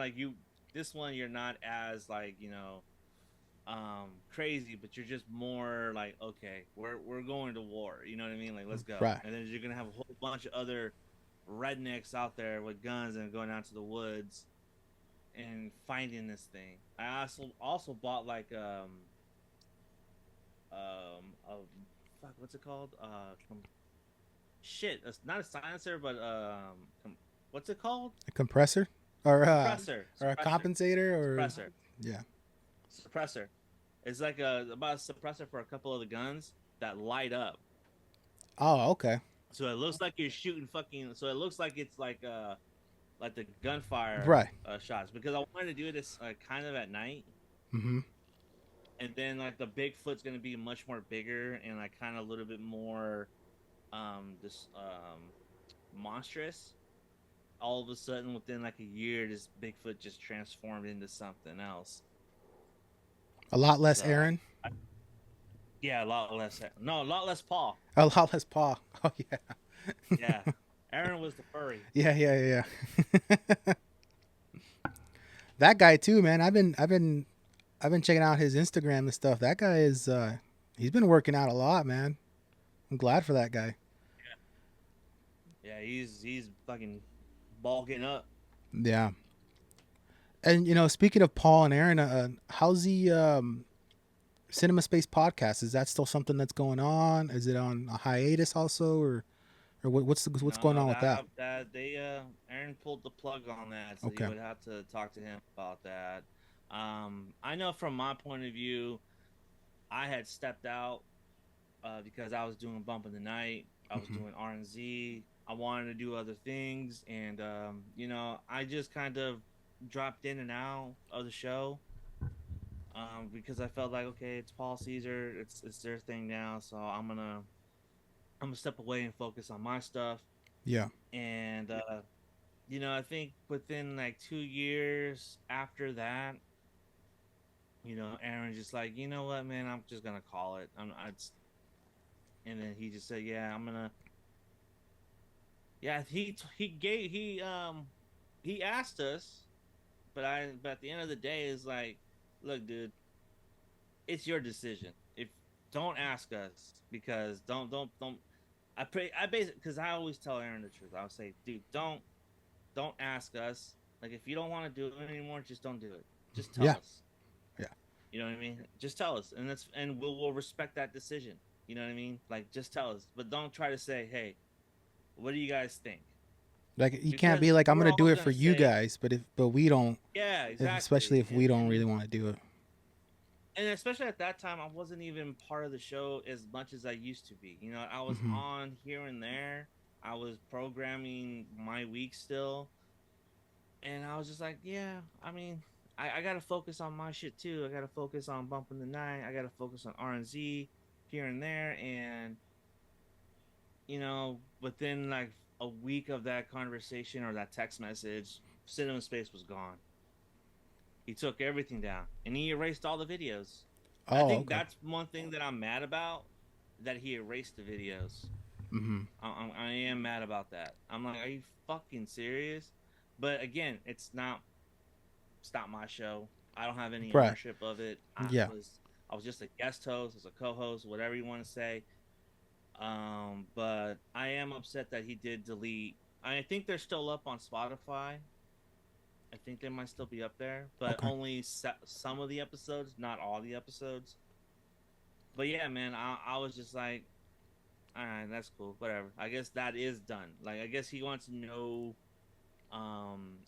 Speaker 2: you're not as like, crazy, but you're just more like, okay, we're going to war, you know what I mean? Like, let's go.
Speaker 1: Right.
Speaker 2: And then you're gonna have a whole bunch of other rednecks out there with guns and going out to the woods and finding this thing. I also bought like a fuck, what's it called? Shit, it's not a silencer, but what's it called?
Speaker 1: A compressor, or a
Speaker 2: Suppressor,
Speaker 1: compensator, or
Speaker 2: suppressor,
Speaker 1: yeah.
Speaker 2: suppressor. It's like about a suppressor for a couple of the guns that light up.
Speaker 1: Oh, okay.
Speaker 2: So it looks like you're shooting fucking. So it looks like it's like the gunfire
Speaker 1: Right.
Speaker 2: shots, because I wanted to do this kind of at night,
Speaker 1: Mm-hmm.
Speaker 2: and then like the Bigfoot's gonna be much more bigger and like kind of a little bit more this monstrous. All of a sudden, within like a year, this Bigfoot just transformed into something else.
Speaker 1: A lot less
Speaker 2: So
Speaker 1: Aaron.
Speaker 2: yeah, a lot less. No, a lot less Paul.
Speaker 1: A lot less Paul. Oh yeah.
Speaker 2: Yeah, Aaron was the furry.
Speaker 1: Yeah, yeah, yeah. That guy too, man. I've been checking out his Instagram and stuff. That guy is he's been working out a lot, man. I'm glad for that guy.
Speaker 2: Yeah, he's fucking bulking up.
Speaker 1: Yeah. And speaking of Paul and Aaron, how's the Cinema Space podcast? Is that still something that's going on? Is it on a hiatus also, or what's going
Speaker 2: No,
Speaker 1: on with that?
Speaker 2: that they Aaron pulled the plug on that, so you
Speaker 1: Okay.
Speaker 2: would have to talk to him about that. I know from my point of view, I had stepped out because I was doing Bump in the Night, I was
Speaker 1: Hmm.
Speaker 2: doing R&Z. I wanted to do other things, and I just kind of dropped in and out of the show because I felt like, okay, it's Paul Caesar, it's their thing now, so I'm gonna step away and focus on my stuff.
Speaker 1: Yeah.
Speaker 2: And I think within like 2 years after that, Aaron just like, you know what, man, I'm just gonna call it. And then he just said, yeah, I'm gonna. Yeah, he asked us, but at the end of the day, is like, look, dude, it's your decision. If Don't ask us, because don't. I basically, because I always tell Aaron the truth. I'll say, dude, don't ask us. Like, if you don't want to do it anymore, just don't do it. Just tell
Speaker 1: Yeah.
Speaker 2: us.
Speaker 1: Yeah.
Speaker 2: You know what I mean? Just tell us, and we'll respect that decision. You know what I mean? Like, just tell us, but don't try to say, hey, what do you guys think?
Speaker 1: Like you can't be
Speaker 2: Because
Speaker 1: like, I'm
Speaker 2: we're
Speaker 1: gonna
Speaker 2: all
Speaker 1: do it for
Speaker 2: gonna
Speaker 1: you
Speaker 2: say,
Speaker 1: guys, but we don't,
Speaker 2: yeah,
Speaker 1: especially
Speaker 2: exactly,
Speaker 1: if we don't really want to do it.
Speaker 2: and especially at that time, I wasn't even part of the show as much as I used to be. I was
Speaker 1: Hmm.
Speaker 2: on here and there. I was programming my week still, and I was just like, yeah, I mean, I gotta focus on my shit too. I gotta focus on bumping the night. I gotta focus on R&Z here and there, and within like a week of that conversation or that text message, Cinema Space was gone. He took everything down and he erased all the videos. I
Speaker 1: Oh,
Speaker 2: think
Speaker 1: okay.
Speaker 2: that's one thing that I'm mad about, that he erased the videos.
Speaker 1: Hmm.
Speaker 2: I am mad about that. I'm like, are you fucking serious? But again, it's not my show. I don't have any
Speaker 1: Right.
Speaker 2: ownership of it.
Speaker 1: Yeah.
Speaker 2: I was just a guest host, as a co-host, whatever you want to say. But I am upset that he did delete. I think they're still up on Spotify. I think they might still be up there, but
Speaker 1: Okay.
Speaker 2: only some of the episodes, not all the episodes. But yeah, man, I was just like, all right, that's cool, whatever. I guess that is done. Like, I guess he wants no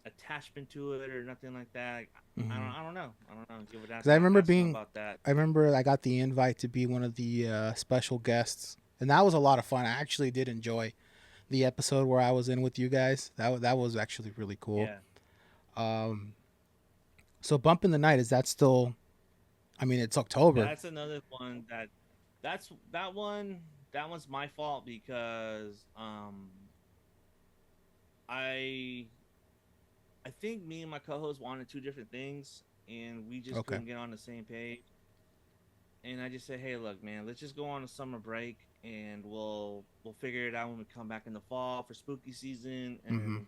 Speaker 2: attachment to it or nothing like that. Like,
Speaker 1: Mm-hmm.
Speaker 2: I don't know. I don't know. You would
Speaker 1: Because I remember
Speaker 2: ask him
Speaker 1: being,
Speaker 2: about that.
Speaker 1: I remember I got the invite to be one of the special guests, and that was a lot of fun. I actually did enjoy the episode where I was in with you guys. That was actually really cool.
Speaker 2: Yeah,
Speaker 1: Um, so Bump in the Night, is that still? I mean, it's October.
Speaker 2: that's another one that's that one's my fault because I I think me and my co-host wanted two different things, and we just
Speaker 1: Okay.
Speaker 2: couldn't get on the same page. And I just said, "Hey, look, man, let's just go on a summer break, and we'll figure it out when we come back in the fall for spooky season."
Speaker 1: Mm-hmm.
Speaker 2: And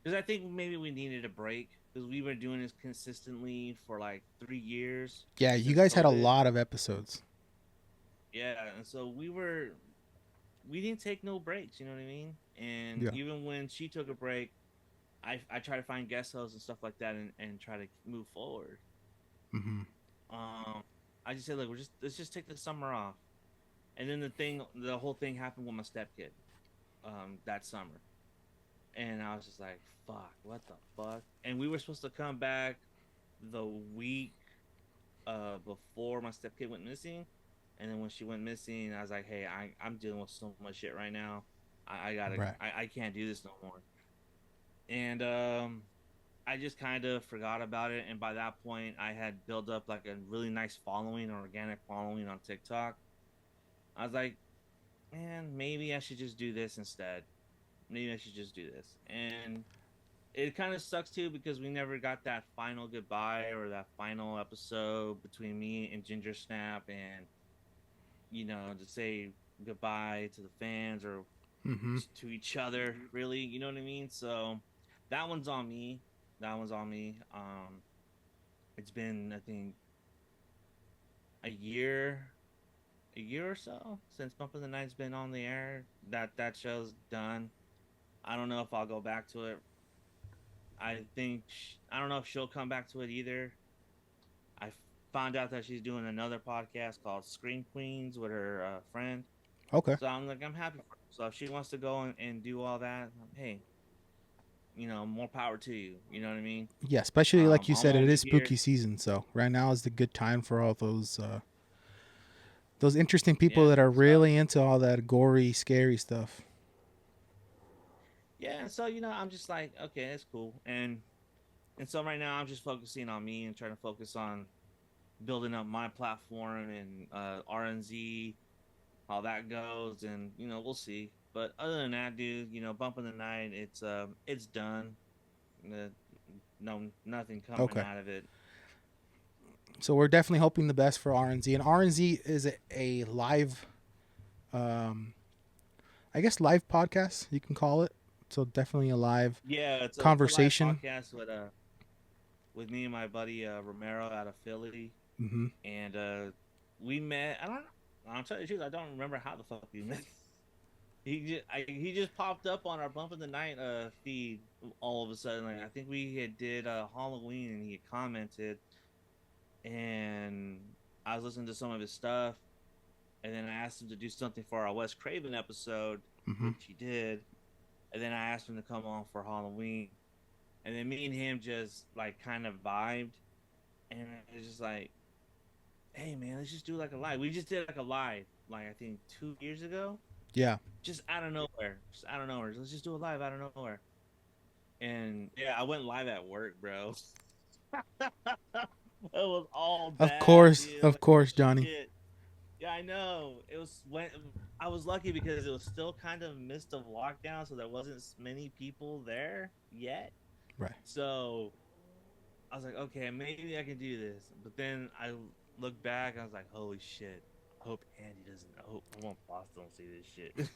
Speaker 2: because I think maybe we needed a break because we were doing this consistently for like 3 years
Speaker 1: Yeah, you
Speaker 2: since
Speaker 1: guys had a
Speaker 2: COVID.
Speaker 1: lot of episodes.
Speaker 2: Yeah, and so we didn't take no breaks. You know what I mean? And
Speaker 1: Yeah.
Speaker 2: even when she took a break, I try to find guest hosts and stuff like that, and try to move forward.
Speaker 1: Mm-hmm.
Speaker 2: Um, I just said, look, let's just take the summer off. And then the whole thing happened with my stepkid, that summer, and I was just like, fuck, what the fuck? And we were supposed to come back the week before my stepkid went missing, and then when she went missing, I was like, hey, I'm dealing with so much shit right now. I gotta,
Speaker 1: Right.
Speaker 2: I can't do this no more. And I just kind of forgot about it. And by that point, I had built up like a really nice following, an organic following on TikTok. I was like, man, maybe I should just do this instead. Maybe I should just do this. And it kind of sucks too because we never got that final goodbye or that final episode between me and Ginger Snap, and to say goodbye to the fans or
Speaker 1: Mm-hmm.
Speaker 2: to each other, really. You know what I mean? So that one's on me. That one's on me. It's been, I think, a year, a year or so since Bump of the Night's been on the air. That show's done. I don't know if I'll go back to it. I don't know if she'll come back to it either. I found out that she's doing another podcast called Scream Queens with her friend.
Speaker 1: Okay.
Speaker 2: So I'm like, I'm happy for her. So if she wants to go and do all that, hey, more power to you. You know what I mean?
Speaker 1: Yeah, especially like you
Speaker 2: I'm
Speaker 1: said, it
Speaker 2: only
Speaker 1: is
Speaker 2: here.
Speaker 1: spooky season, so right now is the good time for all those interesting people
Speaker 2: Yeah.
Speaker 1: that are
Speaker 2: So
Speaker 1: really into all that gory, scary stuff.
Speaker 2: yeah. So I'm just like, okay, that's cool. And so right now I'm just focusing on me and trying to focus on building up my platform and RNZ, how that goes, and we'll see. But other than that, dude, bumping the night, it's done. Uh, no, nothing coming
Speaker 1: Okay.
Speaker 2: out of it.
Speaker 1: So we're definitely hoping the best for RNZ. And RNZ is a live, um, I guess, live podcast, you can call it. So definitely a live
Speaker 2: Yeah, it's a live
Speaker 1: conversation.
Speaker 2: podcast with me and my buddy Romero out of Philly,
Speaker 1: Mm-hmm.
Speaker 2: and we met. I don't know. I'll tell you the truth. I don't remember how the fuck we met. He just popped up on our Bump in the Night feed all of a sudden. Like I think we had did Halloween, and he had commented, and I was listening to some of his stuff, and then I asked him to do something for our Wes Craven episode,
Speaker 1: Mm-hmm.
Speaker 2: which he did, and then I asked him to come on for Halloween, and then me and him just like kind of vibed, and it's just like, hey man, let's just do like a live. We just did like a live, like I think 2 years ago,
Speaker 1: Yeah.
Speaker 2: just out of nowhere, Let's just do a live out of nowhere, and yeah, I went live at work, bro. It was all bad, dude.
Speaker 1: Of
Speaker 2: Like
Speaker 1: course, Johnny.
Speaker 2: shit. Yeah, I know. It was when I was lucky because it was still kind of midst of lockdown, so there wasn't many people there yet.
Speaker 1: Right.
Speaker 2: So I was like, okay, maybe I can do this. But then I looked back, I was like, holy shit. I hope Andy doesn't. I want Boss don't see this shit.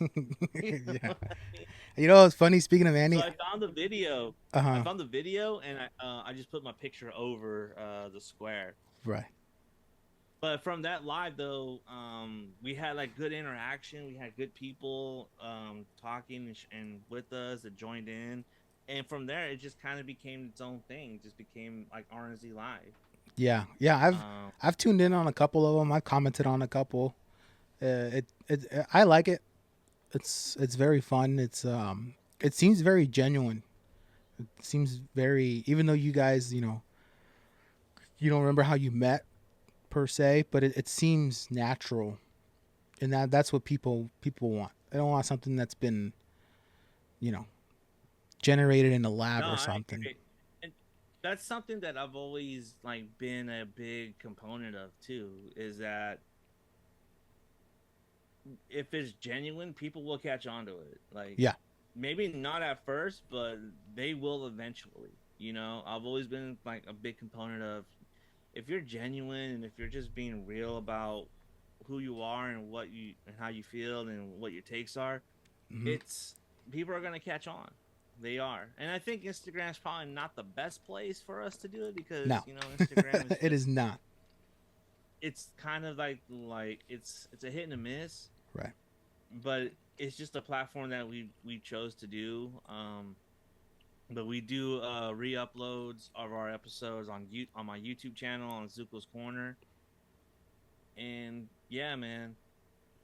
Speaker 2: You
Speaker 1: Yeah.
Speaker 2: know what I mean?
Speaker 1: You know, it's funny. Speaking of
Speaker 2: So
Speaker 1: Andy,
Speaker 2: I found the video.
Speaker 1: uh
Speaker 2: I
Speaker 1: huh.
Speaker 2: found the video, and I just put my picture over the square.
Speaker 1: Right.
Speaker 2: But from that live though, we had like good interaction. We had good people talking and with us that joined in, and from there it just kind of became its own thing. It just became like RNZ live.
Speaker 1: Yeah, yeah.
Speaker 2: Um,
Speaker 1: I've tuned in on a couple of them. I've commented on a couple. I like it. It's very fun. It seems very genuine. It seems very, even though you guys, you don't remember how you met per se, but it seems natural, and that's what people want. They don't want something that's been, you know, generated in a lab
Speaker 2: no,
Speaker 1: or
Speaker 2: I
Speaker 1: something.
Speaker 2: agree. And that's something that I've always like been a big component of too. Is that if it's genuine, people will catch on to it. Like
Speaker 1: Yeah.
Speaker 2: maybe not at first, but they will eventually. You know, I've always been like a big component of if you're genuine and if you're just being real about who you are and what you and how you feel and what your takes are,
Speaker 1: Hmm.
Speaker 2: it's people are gonna catch on. They are, and I think Instagram's probably not the best place for us to do it because
Speaker 1: No,
Speaker 2: Instagram is
Speaker 1: it
Speaker 2: just
Speaker 1: is not.
Speaker 2: it's kind of like it's a hit and a miss,
Speaker 1: Right.
Speaker 2: but it's just a platform that we chose to do. But we do re-uploads of our episodes on my YouTube channel on Zuko's Corner, and yeah, man,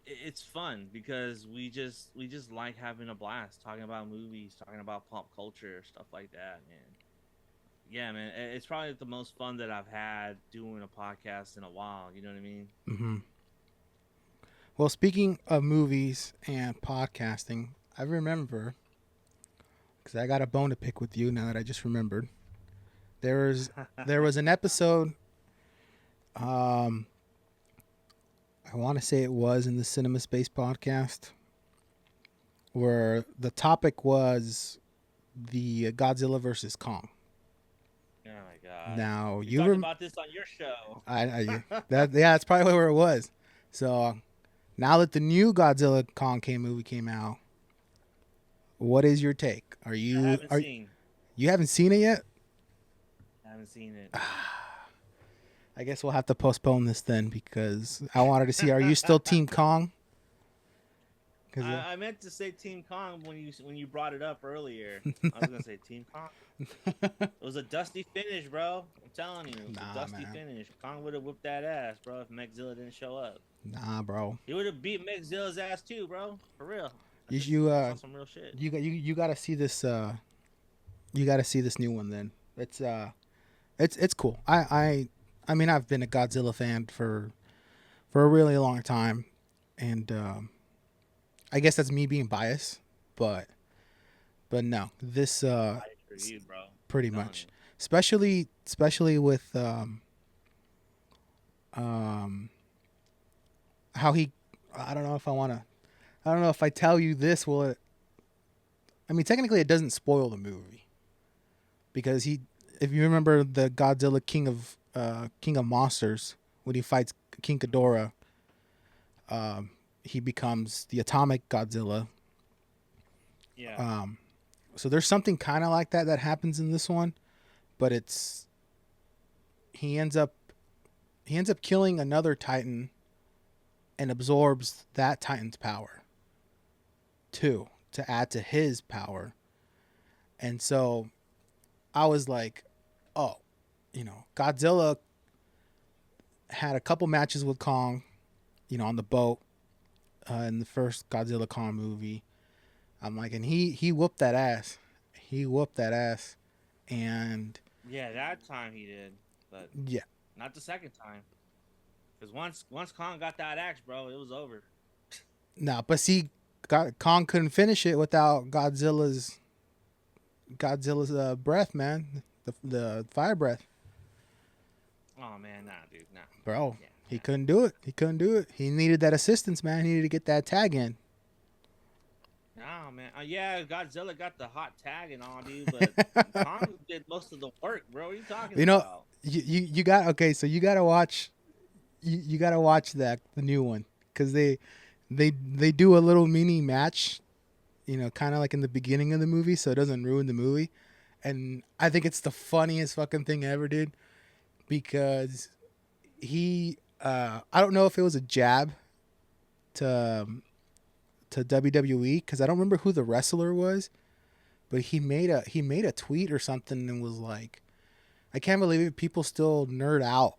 Speaker 2: it's fun because we just like having a blast talking about movies, talking about pop culture, stuff like that, and yeah, man, it's probably the most fun that I've had doing a podcast in a while. You know what I mean?
Speaker 1: Hmm. Well, speaking of movies and podcasting, I remember because I got a bone to pick with you now that I just remembered. There was there was an episode. Um, I want to say it was in the Cinema Space podcast where the topic was the Godzilla versus Kong.
Speaker 2: Oh my god,
Speaker 1: Now
Speaker 2: you
Speaker 1: you
Speaker 2: talked
Speaker 1: rem-
Speaker 2: about this on your show.
Speaker 1: I that yeah, that's probably where it was. So now that the new Godzilla Kong movie came out, what is your take?
Speaker 2: I haven't seen.
Speaker 1: You haven't seen it yet?
Speaker 2: I haven't seen it.
Speaker 1: I guess we'll have to postpone this then because I wanted to see. Are you still Team Kong? Because
Speaker 2: I meant to say Team Kong when you brought it up earlier. I was gonna say Team Kong. It was a dusty finish, bro. I'm telling you, it was a dusty
Speaker 1: man.
Speaker 2: finish. Kong would have whipped that ass, bro, if Megzilla didn't show up.
Speaker 1: Nah, bro.
Speaker 2: He would have beat Megzilla's ass too, bro. For real.
Speaker 1: You
Speaker 2: That's on some real shit.
Speaker 1: you got to see this. You got to see this new one. Then it's cool. I mean I've been a Godzilla fan for a really long time, and I guess that's me being biased, but no, this
Speaker 2: Fight for you, bro. I'm
Speaker 1: pretty
Speaker 2: telling
Speaker 1: much,
Speaker 2: you.
Speaker 1: especially with um how he. I don't know if I want to. I don't know if I tell you this, will it? I mean, technically, it doesn't spoil the movie because if you remember the Godzilla King of Monsters, when he fights King Ghidorah, he becomes the atomic Godzilla.
Speaker 2: Yeah.
Speaker 1: So there's something kind of like that happens in this one, but he ends up killing another Titan and absorbs that Titan's power too to add to his power. And so I was like, oh, Godzilla had a couple matches with Kong, on the boat in the first Godzilla Kong movie. I'm like, and he whooped that ass. He whooped that ass. And
Speaker 2: Yeah, that time he did, but
Speaker 1: yeah,
Speaker 2: not the second time. Because once Kong got that axe, bro, it was over.
Speaker 1: nah, but see, Kong couldn't finish it without Godzilla's breath, man. The fire breath,
Speaker 2: Oh man, nah, dude, nah.
Speaker 1: bro.
Speaker 2: Yeah,
Speaker 1: He
Speaker 2: nah.
Speaker 1: couldn't do it. He couldn't do it. He needed that assistance, man. He needed to get that tag in.
Speaker 2: Oh man, yeah, Godzilla got the hot tag and all, dude, but Kong did most of the work, bro. What are you talking
Speaker 1: You know,
Speaker 2: about?
Speaker 1: you got okay. So you gotta watch. You gotta watch the new one because they do a little mini match, kind of like in the beginning of the movie, so it doesn't ruin the movie. And I think it's the funniest fucking thing ever, dude, because he I don't know if it was a jab to WWE because I don't remember who the wrestler was, but he made a tweet or something and was like, I can't believe it. People still nerd out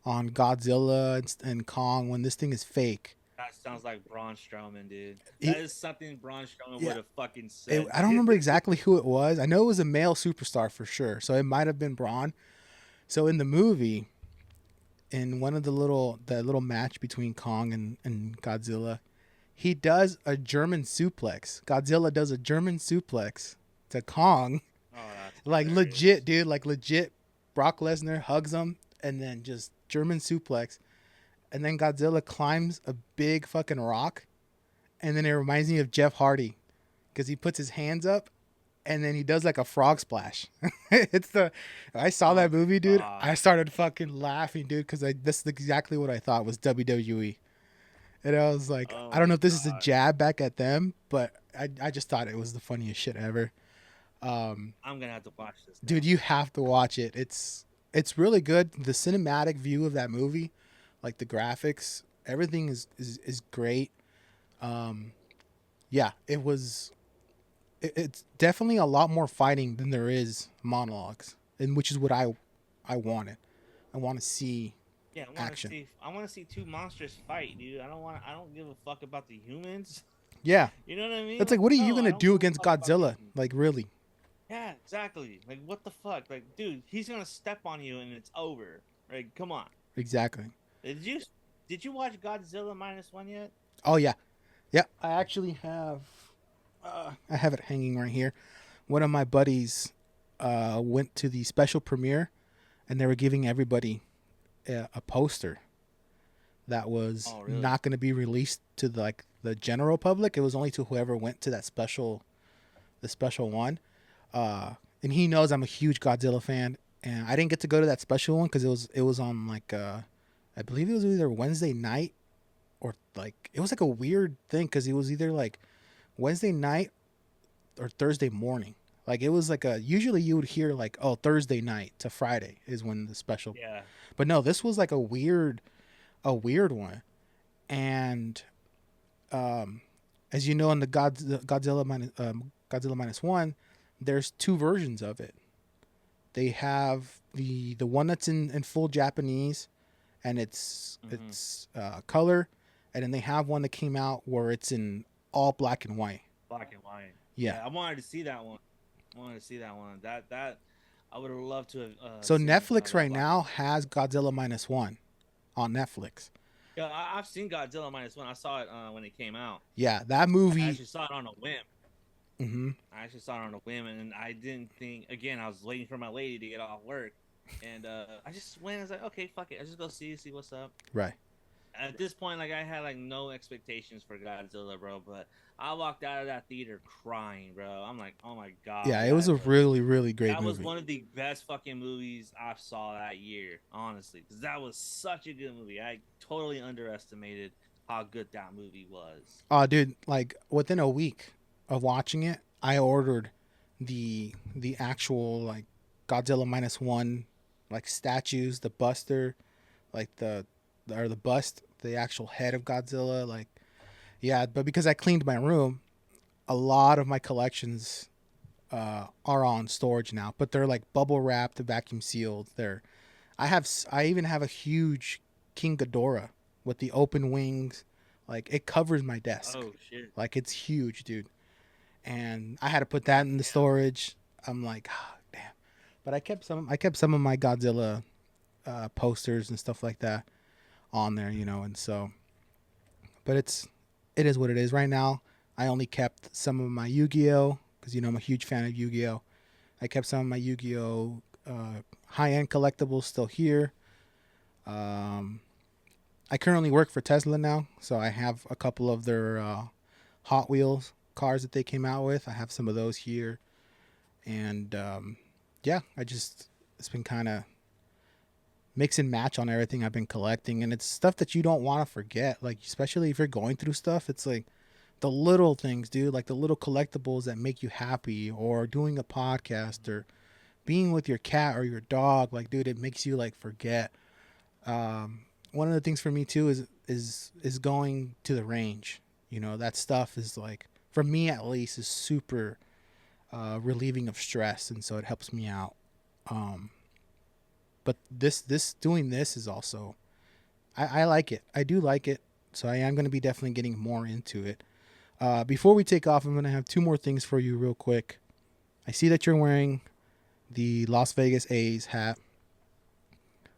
Speaker 1: on Godzilla and Kong when this thing is fake.
Speaker 2: That sounds like Braun Strowman, dude. That
Speaker 1: He,
Speaker 2: is something Braun Strowman
Speaker 1: yeah,
Speaker 2: would have fucking said,
Speaker 1: I don't
Speaker 2: dude.
Speaker 1: remember exactly who it was. I know it was a male superstar for sure, so it might have been Braun. So in the movie, in one of the little match between Kong and Godzilla, he does a German suplex. Godzilla does a German suplex to Kong,
Speaker 2: Oh, that's
Speaker 1: like legit,
Speaker 2: hilarious.
Speaker 1: dude, like legit. Brock Lesnar hugs him and then just German suplex, and then Godzilla climbs a big fucking rock, and then it reminds me of Jeff Hardy because he puts his hands up and then he does like a frog splash. it's the I saw
Speaker 2: Oh
Speaker 1: that movie, dude.
Speaker 2: god.
Speaker 1: I started fucking laughing, dude, because I this is exactly what I thought was WWE, and I was like,
Speaker 2: Oh
Speaker 1: I don't
Speaker 2: my
Speaker 1: know if this is a
Speaker 2: god.
Speaker 1: jab back at them, but I just thought it was the funniest shit ever.
Speaker 2: I'm gonna have to watch this
Speaker 1: Dude,
Speaker 2: now.
Speaker 1: you have to watch it. It's really good. The cinematic view of that movie, like the graphics, everything is great. Um, yeah, it's definitely a lot more fighting than there is monologues, and which is what I wanted. I want to see
Speaker 2: Yeah, I want to
Speaker 1: action.
Speaker 2: see. I want to see two monsters fight, dude. I don't want. I don't give a fuck about the humans.
Speaker 1: Yeah,
Speaker 2: You know what I mean?
Speaker 1: it's like,
Speaker 2: Like,
Speaker 1: what are you
Speaker 2: no, I
Speaker 1: gonna
Speaker 2: don't
Speaker 1: do
Speaker 2: give a
Speaker 1: against
Speaker 2: fuck about the
Speaker 1: Godzilla?
Speaker 2: humans.
Speaker 1: Like, really?
Speaker 2: Yeah, exactly. Like, what the fuck? Like, dude, he's gonna step on you and it's over. Like, come on.
Speaker 1: Exactly.
Speaker 2: Did you did you watch Godzilla minus one yet?
Speaker 1: Oh yeah, yeah. I actually have. I have it hanging right here. One of my buddies went to the special premiere, and they were giving everybody a poster that was
Speaker 2: Oh, really?
Speaker 1: not going to be released to the general public. It was only to whoever went to that special one. And he knows I'm a huge Godzilla fan, and I didn't get to go to that special one because it was on like I believe it was either Wednesday night or like it was like a weird thing because it was either like Wednesday night or Thursday morning. Like it was like a usually you would hear like, oh, Thursday night to Friday is when the special.
Speaker 2: Yeah.
Speaker 1: But no, this was like a weird one. And um as you know in the Godzilla minus one, there's two versions of it. They have the one that's in full Japanese and it's
Speaker 2: Mm-hmm.
Speaker 1: it's color, and then they have one that came out where it's in all black and white.
Speaker 2: Black and white.
Speaker 1: Yeah.
Speaker 2: Yeah, I wanted to see that one. I wanted to see that one. That I would have loved to have
Speaker 1: So
Speaker 2: seen
Speaker 1: Netflix
Speaker 2: that
Speaker 1: right
Speaker 2: black and
Speaker 1: now
Speaker 2: white.
Speaker 1: has Godzilla minus one on Netflix.
Speaker 2: Yeah, I've seen Godzilla minus one. I saw it when it came out.
Speaker 1: Yeah, that
Speaker 2: I
Speaker 1: movie.
Speaker 2: actually saw it on a whim.
Speaker 1: Hmm.
Speaker 2: I actually saw it on a whim, and I didn't think. Again, I was waiting for my lady to get off work, and I just went. I was like, okay, fuck it. I just go see what's up.
Speaker 1: Right.
Speaker 2: At this point, like I had like no expectations for Godzilla, bro. But I walked out of that theater crying, bro. I'm like, oh my
Speaker 1: Yeah,
Speaker 2: god,
Speaker 1: it was a really really great
Speaker 2: that was
Speaker 1: movie.
Speaker 2: one of the best fucking movies I saw that year, honestly, because that was such a good movie. I totally underestimated how good that movie was.
Speaker 1: Oh, dude, like within a week of watching it, I ordered the actual like Godzilla minus one like statues, the buster, like the bust, the actual head of Godzilla, like yeah, but because I cleaned my room, a lot of my collections are on storage now, but they're like bubble wrapped, vacuum sealed. I even have a huge King Ghidorah with the open wings, like it covers my desk,
Speaker 2: Oh shit!
Speaker 1: like it's huge, dude. And I had to put that in the
Speaker 2: Damn.
Speaker 1: storage. I'm like, oh, damn. But I kept some of my Godzilla posters and stuff like that on there, and so, but it is what it is. Right now, I only kept some of my Yu-Gi-Oh because I'm a huge fan of Yu-Gi-Oh. I kept some of my Yu-Gi-Oh high-end collectibles still here. Um, I currently work for Tesla now, so I have a couple of their Hot Wheels cars that they came out with. I have some of those here, and yeah, it's been kind of mix and match on everything I've been collecting, and it's stuff that you don't want to forget. Like especially if you're going through stuff, it's like the little things, dude, like the little collectibles that make you happy, or doing a podcast, or being with your cat or your dog. Like, dude, it makes you like forget. Um, one of the things for me too is going to the range. You know, that stuff is like, for me at least, is super relieving of stress, and so it helps me out. Um, but this doing this is also, I like it. I do like it. So I am going to be definitely getting more into it. Before we take off, I'm going to have two more things for you real quick. I see that you're wearing the Las Vegas A's hat.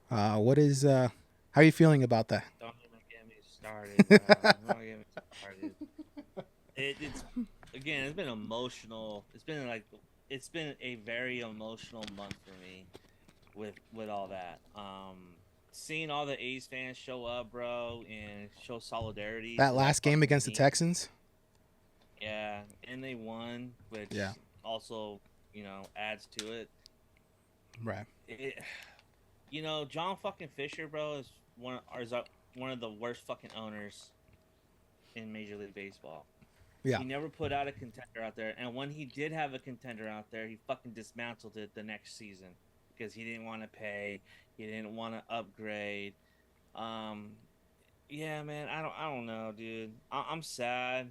Speaker 1: What is how are you feeling about that?
Speaker 2: Don't even get me started, bro. Don't get me started. It's again, it's been emotional. It's been a very emotional month for me with all that. Seeing all the A's fans show up, bro, and show solidarity
Speaker 1: That
Speaker 2: to that
Speaker 1: last game
Speaker 2: fucking
Speaker 1: against the
Speaker 2: team.
Speaker 1: Texans?
Speaker 2: Yeah, and they won, which
Speaker 1: Yeah.
Speaker 2: also, adds to it.
Speaker 1: Right.
Speaker 2: It John fucking Fisher, bro, one of the worst fucking owners in Major League Baseball.
Speaker 1: Yeah.
Speaker 2: He never put out a contender out there, and when he did have a contender out there, he fucking dismantled it the next season because he didn't want to pay, he didn't want to upgrade. Um, yeah, man, I don't know, dude. I'm sad.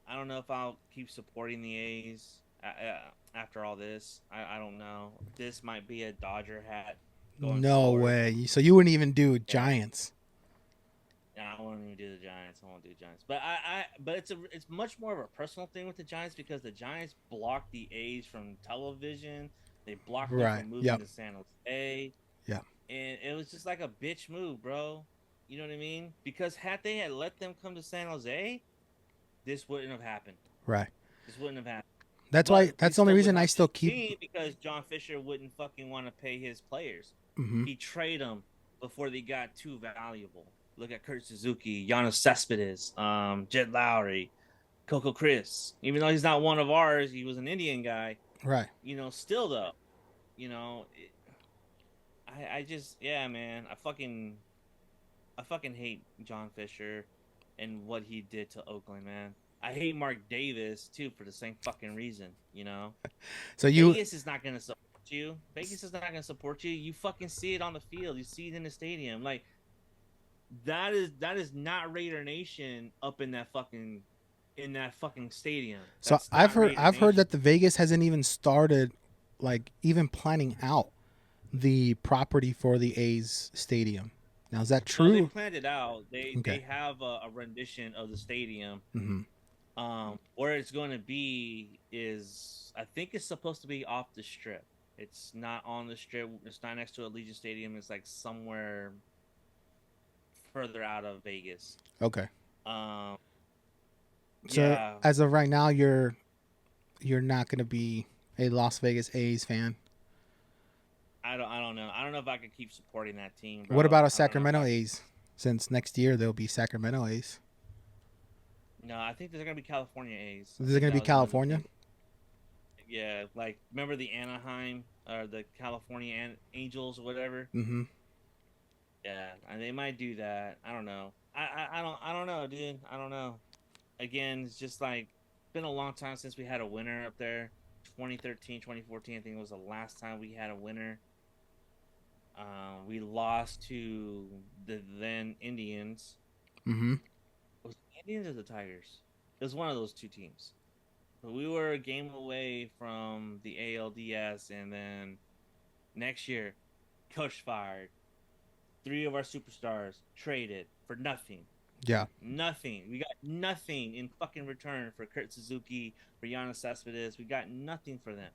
Speaker 2: I don't know if I'll keep supporting the A's after all this. I don't know. This might be a Dodger hat going
Speaker 1: No
Speaker 2: forward.
Speaker 1: way. So you wouldn't even do
Speaker 2: Yeah.
Speaker 1: Giants?
Speaker 2: I won't even do the Giants. I won't do Giants. But it's much more of a personal thing with the Giants because the Giants blocked the A's from television. They blocked them
Speaker 1: Right.
Speaker 2: from moving
Speaker 1: Yep.
Speaker 2: to San Jose.
Speaker 1: Yeah.
Speaker 2: And it was just like a bitch move, bro. You know what I mean? Because had they had let them come to San Jose, this wouldn't have happened.
Speaker 1: Right.
Speaker 2: This wouldn't have happened.
Speaker 1: That's why.
Speaker 2: But
Speaker 1: That's the only reason I still keep.
Speaker 2: because John Fisher wouldn't fucking want to pay his players.
Speaker 1: Mm-hmm.
Speaker 2: He traded them before they got too valuable. Look at Kurt Suzuki, Giannis Cespedes, Jed Lowry, Coco Chris. Even though he's not one of ours, he was an Indian guy.
Speaker 1: Right.
Speaker 2: Still though, I just, yeah, man, I fucking hate John Fisher and what he did to Oakland, man. I hate Mark Davis too for the same fucking reason,
Speaker 1: So
Speaker 2: Vegas is not gonna support you. Vegas is not gonna support you. You fucking see it on the field. You see it in the stadium. Like that is not Raider Nation up in that fucking stadium.
Speaker 1: So I've heard that the Vegas hasn't even started, like, even planning out the property for the A's stadium. Now, is that true?
Speaker 2: No, they planned it out. They have a rendition of the stadium.
Speaker 1: Mm-hmm.
Speaker 2: Where it's going to be is, I think it's supposed to be off the strip. It's not on the strip. It's not next to Allegiant Stadium. It's like somewhere further out of Vegas.
Speaker 1: Okay.
Speaker 2: So
Speaker 1: yeah. As of right now, you're not going to be a Las Vegas A's fan.
Speaker 2: I don't know. I don't know if I could keep supporting that team, bro.
Speaker 1: What about a Sacramento A's? Since next year there'll be Sacramento A's.
Speaker 2: No, I think they're gonna be California A's.
Speaker 1: Is it gonna be California?
Speaker 2: Yeah, like remember the Anaheim or the California Angels or whatever.
Speaker 1: Mm-hmm.
Speaker 2: Yeah, and they might do that. I don't know. I don't know, dude. I don't know. Again, it's just like been a long time since we had a winner up there. 2013, 2014, I think it was the last time we had a winner. We lost to the then Indians.
Speaker 1: Mm-hmm.
Speaker 2: Was it the Indians or the Tigers? It was one of those two teams. But we were a game away from the ALDS, and then next year, coach fired. 3 of our superstars traded for nothing.
Speaker 1: Yeah.
Speaker 2: Nothing. We got nothing in fucking return for Kurt Suzuki, for Giannis Cespedes. We got nothing for them.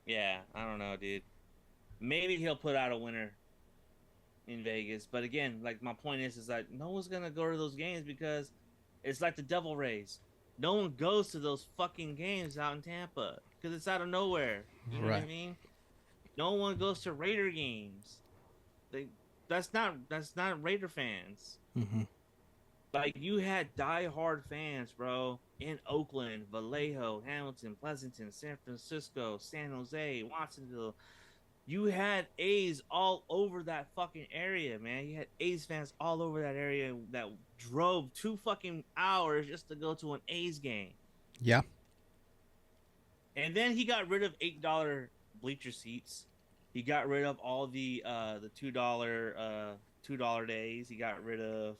Speaker 2: Yeah, I don't know, dude. Maybe he'll put out a winner in Vegas. But again, like my point is that no one's going to go to those games because it's like the Devil Rays. No one goes to those fucking games out in Tampa because it's out of nowhere. You know what I mean? No one goes to Raider games. That's not Raider fans.
Speaker 1: Mm-hmm.
Speaker 2: Like you had diehard fans, bro, in Oakland, Vallejo, Hamilton, Pleasanton, San Francisco, San Jose, Watsonville. You had A's all over that fucking area, man. You had A's fans all over that area that drove 2 fucking hours just to go to an A's game.
Speaker 1: Yeah.
Speaker 2: And then he got rid of $8 bleacher seats. He got rid of all the $2 days. He got rid of.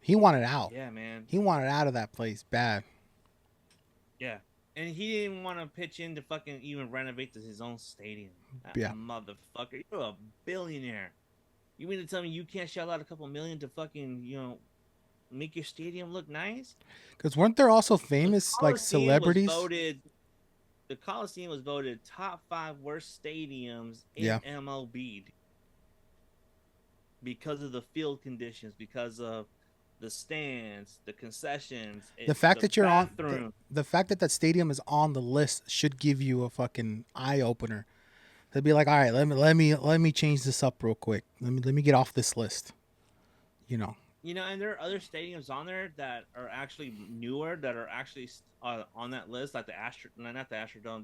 Speaker 1: He wanted out.
Speaker 2: Yeah, man.
Speaker 1: He wanted out of that place bad.
Speaker 2: Yeah, and he didn't want to pitch in to fucking even renovate his own stadium. That
Speaker 1: Yeah.
Speaker 2: motherfucker, you're a billionaire. You mean to tell me you can't shell out a couple million to fucking make your stadium look nice?
Speaker 1: Because weren't there also famous like celebrities?
Speaker 2: The Coliseum was voted top 5 worst stadiums in
Speaker 1: Yeah.
Speaker 2: MLB because of the field conditions, because of the stands, the concessions,
Speaker 1: The fact that you're
Speaker 2: bathroom.
Speaker 1: on the fact that stadium is on the list should give you a fucking eye opener. They'd be like, all right, let me change this up real quick. Let me get off this list. You know.
Speaker 2: And there are other stadiums on there that are actually newer, that are actually on that list, like not the Astrodome,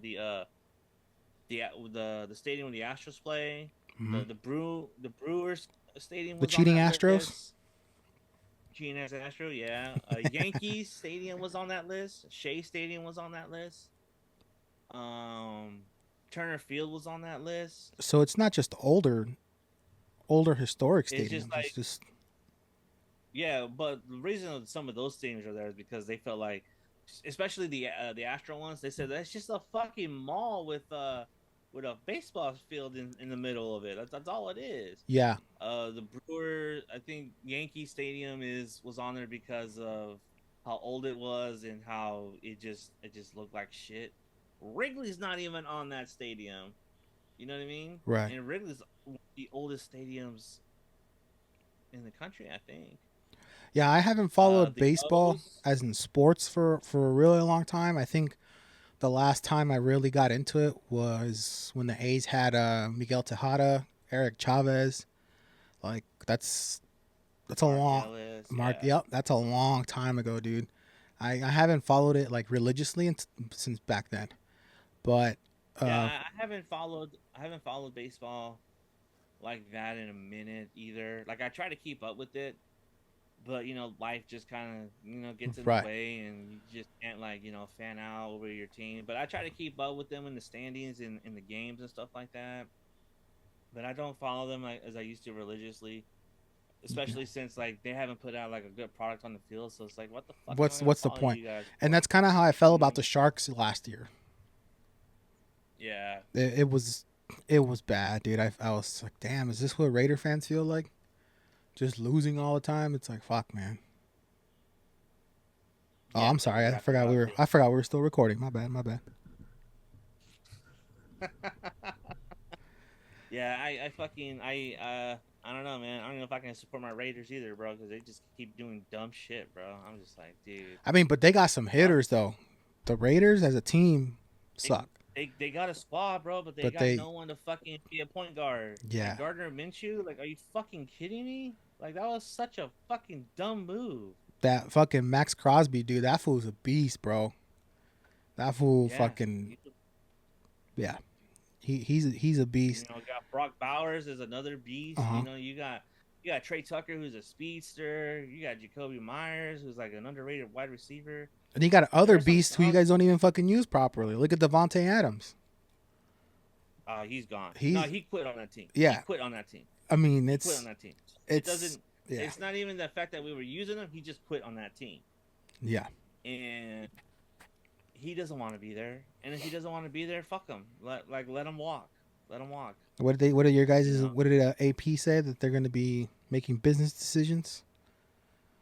Speaker 2: the stadium where the Astros play,
Speaker 1: Mm-hmm.
Speaker 2: the Brewers stadium,
Speaker 1: The
Speaker 2: was
Speaker 1: cheating
Speaker 2: on that
Speaker 1: Astros.
Speaker 2: List. Cheating Astro, yeah. Yankees stadium was on that list. Shea Stadium was on that list. Turner Field was on that list.
Speaker 1: So it's not just older historic stadiums.
Speaker 2: It's just yeah, but the reason some of those stadiums are there is because they felt like, especially the Astro ones, they said that's just a fucking mall with a baseball field in the middle of it. That's all it is.
Speaker 1: Yeah.
Speaker 2: The Brewers, I think Yankee Stadium was on there because of how old it was and how it just looked like shit. Wrigley's not even on that stadium. You know what I mean?
Speaker 1: Right.
Speaker 2: And Wrigley's the oldest stadiums in the country, I think.
Speaker 1: Yeah, I haven't followed baseball
Speaker 2: O's,
Speaker 1: as in sports for a really long time. I think the last time I really got into it was when the A's had Miguel Tejada, Eric Chavez. Like that's a long
Speaker 2: Ellis,
Speaker 1: Mark.
Speaker 2: yeah.
Speaker 1: Yep, that's a long time ago, dude. I haven't followed it like religiously since back then, but
Speaker 2: Yeah, I haven't followed baseball like that in a minute either. Like I try to keep up with it, but life just kind of gets in
Speaker 1: Right.
Speaker 2: the way, and you just can't fan out over your team. But I try to keep up with them in the standings, in the games and stuff like that. But I don't follow them as I used to religiously, especially since they haven't put out a good product on the field. So it's like, what the fuck?
Speaker 1: what's the point? And that's kind of how I felt about the Sharks last year.
Speaker 2: Yeah,
Speaker 1: it was bad, dude. I was like, damn, is this what Raider fans feel like? Just losing all the time. It's like, fuck, man. Oh, I'm sorry. I forgot we were still recording. My bad.
Speaker 2: Yeah, I don't know, man. I don't know if I can support my Raiders either, bro, because they just keep doing dumb shit, bro. I'm just like, dude.
Speaker 1: I mean, but they got some hitters though. The Raiders as a team suck.
Speaker 2: They got a squad, bro, but they got no one to fucking be a point guard.
Speaker 1: Yeah.
Speaker 2: Gardner Minshew, are you fucking kidding me? That was such a fucking dumb move.
Speaker 1: That fucking Max Crosby, dude, that fool's a beast, bro. That fool fucking yeah. He's a beast.
Speaker 2: You got Brock Bowers is another beast.
Speaker 1: Uh-huh.
Speaker 2: You got Trey Tucker, who's a speedster. You got Jacoby Myers, who's an underrated wide receiver.
Speaker 1: And you got other beasts who you guys don't even fucking use properly. Look at Devontae Adams.
Speaker 2: He's gone. He quit on that team.
Speaker 1: Yeah.
Speaker 2: He quit on that team.
Speaker 1: I mean,
Speaker 2: he quit on that team. It's not even the fact that we were using him. He just quit on that team.
Speaker 1: Yeah.
Speaker 2: And he doesn't want to be there. And if he doesn't want to be there, fuck him. Let him walk. Let him walk.
Speaker 1: What did your guys' what did AP say, that they're going to be making business decisions?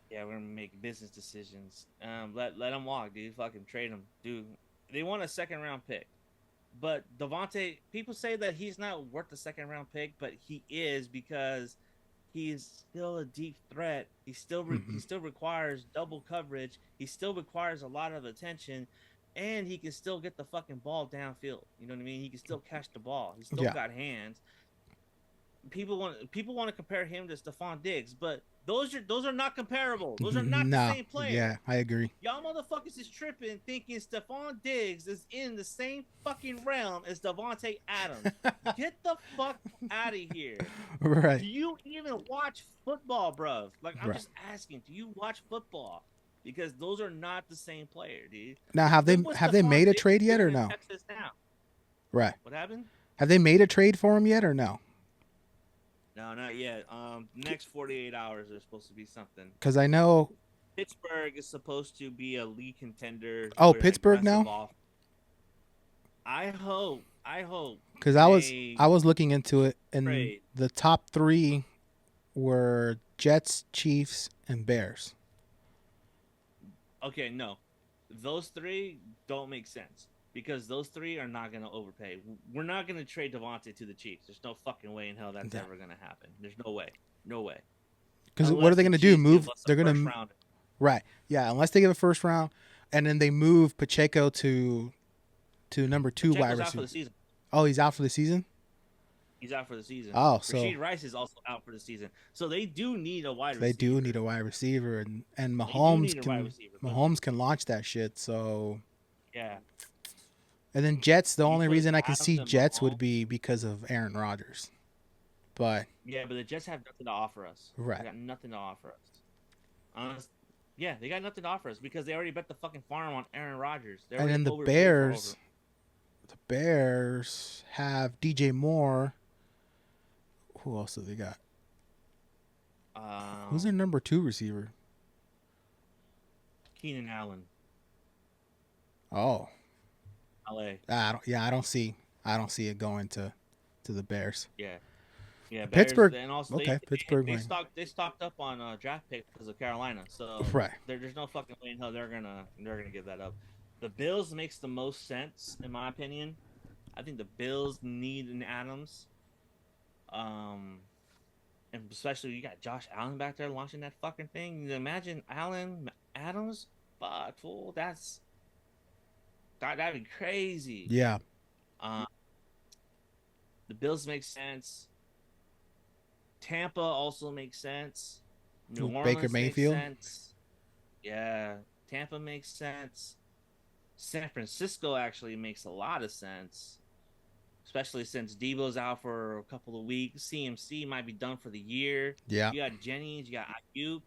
Speaker 2: Yeah, we're gonna make business decisions. Let him walk, dude. Fucking trade him, dude. They want a second round pick, but Devontae. People say that he's not worth the second round pick, but he is, because he's still a deep threat. He still requires double coverage. He still requires a lot of attention, and he can still get the fucking ball downfield. You know what I mean? He can still catch the ball. He's still got hands. People want to compare him to Stephon Diggs, but those are not comparable. Those are not the same player.
Speaker 1: Yeah, I agree.
Speaker 2: Y'all motherfuckers is tripping, thinking Stephon Diggs is in the same fucking realm as Devontae Adams. Get the fuck out of here.
Speaker 1: Right.
Speaker 2: Do you even watch football, bruv? I'm just asking, do you watch football? Because those are not the same player, dude.
Speaker 1: Now, have they made a trade yet or no?
Speaker 2: Texas now.
Speaker 1: Right.
Speaker 2: What happened?
Speaker 1: Have they made a trade for him yet or no?
Speaker 2: No, not yet. Next 48 hours there's supposed to be something.
Speaker 1: Because I know.
Speaker 2: Pittsburgh is supposed to be a league contender
Speaker 1: Oh,
Speaker 2: with an
Speaker 1: Pittsburgh
Speaker 2: aggressive
Speaker 1: now.
Speaker 2: off. I hope
Speaker 1: Because
Speaker 2: they
Speaker 1: I was looking into it, and
Speaker 2: trade.
Speaker 1: the top three were Jets, Chiefs, and Bears.
Speaker 2: Okay, no, those three don't make sense because those three are not going to overpay. We're not going to trade Devontae to the Chiefs. There's no fucking way in hell that's
Speaker 1: Yeah.
Speaker 2: ever going to happen. There's no way, no way.
Speaker 1: Because what are
Speaker 2: Unless
Speaker 1: they
Speaker 2: the
Speaker 1: going to do?
Speaker 2: Chiefs give
Speaker 1: Move?
Speaker 2: us a
Speaker 1: They're going
Speaker 2: first
Speaker 1: to
Speaker 2: round.
Speaker 1: right. Yeah, unless they give a first round, and then they move Pacheco to number 2 wide
Speaker 2: Pacheco's out for
Speaker 1: receiver.
Speaker 2: the season.
Speaker 1: Oh, he's out for the season.
Speaker 2: He's out for the season.
Speaker 1: Oh, so
Speaker 2: Rashid Rice is also out for the season. So they do need a wide
Speaker 1: they
Speaker 2: receiver.
Speaker 1: do need a wide receiver, and
Speaker 2: They do
Speaker 1: Mahomes
Speaker 2: need a wide
Speaker 1: can
Speaker 2: receiver.
Speaker 1: Mahomes can launch that shit. So
Speaker 2: Yeah.
Speaker 1: and then Jets. The
Speaker 2: You
Speaker 1: only
Speaker 2: put
Speaker 1: reason I can
Speaker 2: Adams
Speaker 1: see
Speaker 2: and
Speaker 1: Jets would
Speaker 2: Mahomes.
Speaker 1: be because of Aaron Rodgers. But
Speaker 2: Yeah, but the Jets have nothing to offer us.
Speaker 1: right.
Speaker 2: They got nothing to offer us. Yeah, they got nothing to offer us because they already bet the fucking farm on Aaron Rodgers. They
Speaker 1: And
Speaker 2: already
Speaker 1: then the
Speaker 2: overpaid for
Speaker 1: Bears have DJ Moore. Who else do they got? Who's their number 2 receiver?
Speaker 2: Keenan Allen,
Speaker 1: Oh,
Speaker 2: LA.
Speaker 1: I don't see it going to the Bears.
Speaker 2: Yeah. Yeah, Bears,
Speaker 1: Pittsburgh.
Speaker 2: and also
Speaker 1: Okay, Pittsburgh.
Speaker 2: they stocked up on draft picks because of Carolina. So
Speaker 1: Right.
Speaker 2: there's no fucking way in hell they're gonna give that up. The Bills makes the most sense in my opinion. I think the Bills need an Adams. And especially you got Josh Allen back there launching that fucking thing. Imagine Allen Adams. Fuck, fool. That'd be crazy.
Speaker 1: Yeah.
Speaker 2: The Bills make sense. Tampa also makes sense. New
Speaker 1: With
Speaker 2: Orleans
Speaker 1: Baker Mayfield?
Speaker 2: makes sense. Yeah, Tampa makes sense. San Francisco actually makes a lot of sense, especially since Debo's out for a couple of weeks. CMC might be done for the year.
Speaker 1: Yeah.
Speaker 2: You got Jennings, you got Ayuk.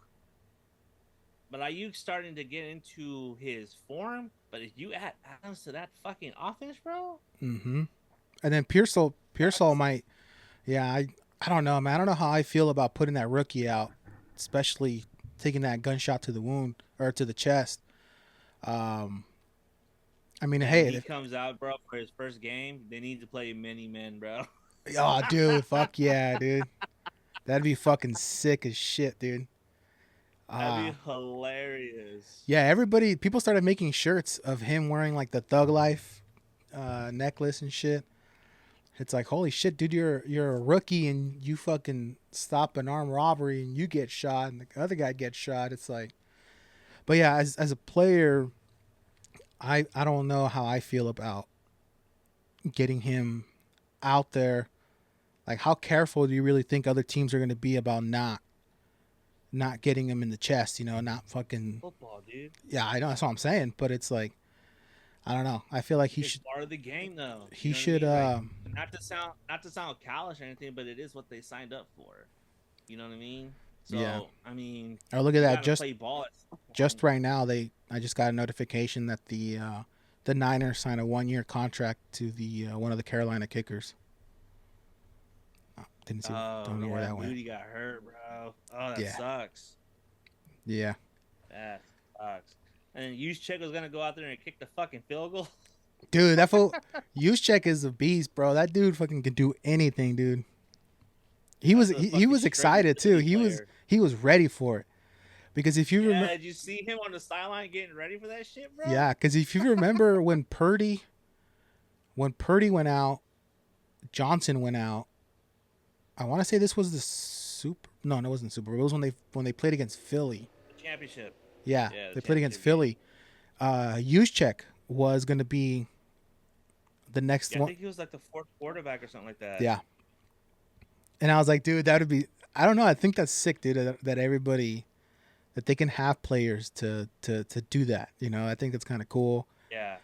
Speaker 2: But Ayuk's starting to get into his form. But if you add Adams to that fucking offense, bro.
Speaker 1: Mm-hmm. And then Pearsall might. Yeah, I don't know, man. I don't know how I feel about putting that rookie out, especially taking that gunshot to the wound or to the chest. I mean, hey,
Speaker 2: when he comes out, bro, for his first game, they need to play many men, bro.
Speaker 1: oh, dude, fuck yeah, dude. That'd be fucking sick as shit, dude.
Speaker 2: That'd be hilarious.
Speaker 1: Yeah, people started making shirts of him wearing like the Thug Life necklace and shit. It's like, holy shit, dude, you're a rookie and you fucking stop an armed robbery and you get shot and the other guy gets shot. It's like, but yeah, as a player, I don't know how I feel about getting him out there. Like, how careful do you really think other teams are going to be about not getting him in the chest? You know, not fucking
Speaker 2: football, dude.
Speaker 1: Yeah, I know, that's what I'm saying. But it's like, I don't know. I feel like
Speaker 2: it's part of the game, though.
Speaker 1: He should. Like,
Speaker 2: not to sound callous or anything, but it is what they signed up for. You know what I mean? So,
Speaker 1: yeah.
Speaker 2: I mean,
Speaker 1: oh, look at that!
Speaker 2: Just
Speaker 1: right now, I just got a notification that the Niners signed a 1-year contract to the one of the Carolina kickers. Didn't see. Don't know where that went.
Speaker 2: Moody got hurt, bro. Oh, that sucks.
Speaker 1: Yeah.
Speaker 2: That sucks. And Juszczyk was gonna go out there and kick the fucking field goal.
Speaker 1: Dude, that fool Juszczyk is a beast, bro. That dude fucking can do anything, dude. He was excited too. He was ready for it. Because if you remember,
Speaker 2: did you see him on the sideline getting ready for that shit, bro?
Speaker 1: Yeah, because if you remember when Purdy went out, Johnson went out. I want to say this was the Super. No, it wasn't Super. It was when they played against Philly.
Speaker 2: The championship.
Speaker 1: Yeah, they played against Philly. Juszczyk was going to be the next one.
Speaker 2: I think he was like the fourth quarterback or something like that.
Speaker 1: Yeah. And I was like, dude, that would be. I don't know. I think that's sick, dude. That everybody, that they can have players to do that. You know, I think that's kind of cool.
Speaker 2: Yeah.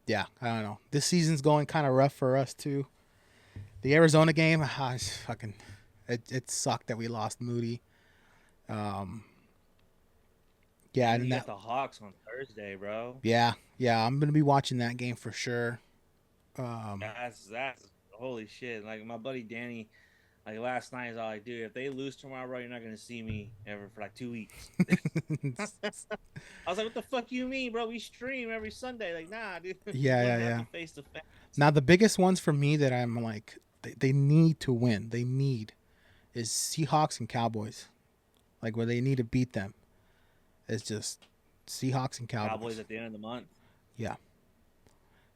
Speaker 1: Yeah, I don't know. This season's going kind of rough for us too. The Arizona game, it sucked that we lost Moody. Yeah,
Speaker 2: and you got the Hawks on Thursday, bro.
Speaker 1: Yeah, I'm gonna be watching that game for sure. Um,
Speaker 2: That's holy shit. Like my buddy Danny, like last night is all like, dude, if they lose tomorrow, bro, you're not gonna see me ever for like 2 weeks. I was like, what the fuck you mean, bro? We stream every Sunday. Like, nah, dude, we
Speaker 1: yeah, yeah,
Speaker 2: wouldn't have
Speaker 1: yeah.
Speaker 2: the face to face.
Speaker 1: Now the biggest ones for me that I'm like they need to win. They need is Seahawks and Cowboys. Like where they need to beat them. It's just Seahawks and
Speaker 2: Cowboys
Speaker 1: Cowboys.
Speaker 2: at the end of the month.
Speaker 1: Yeah.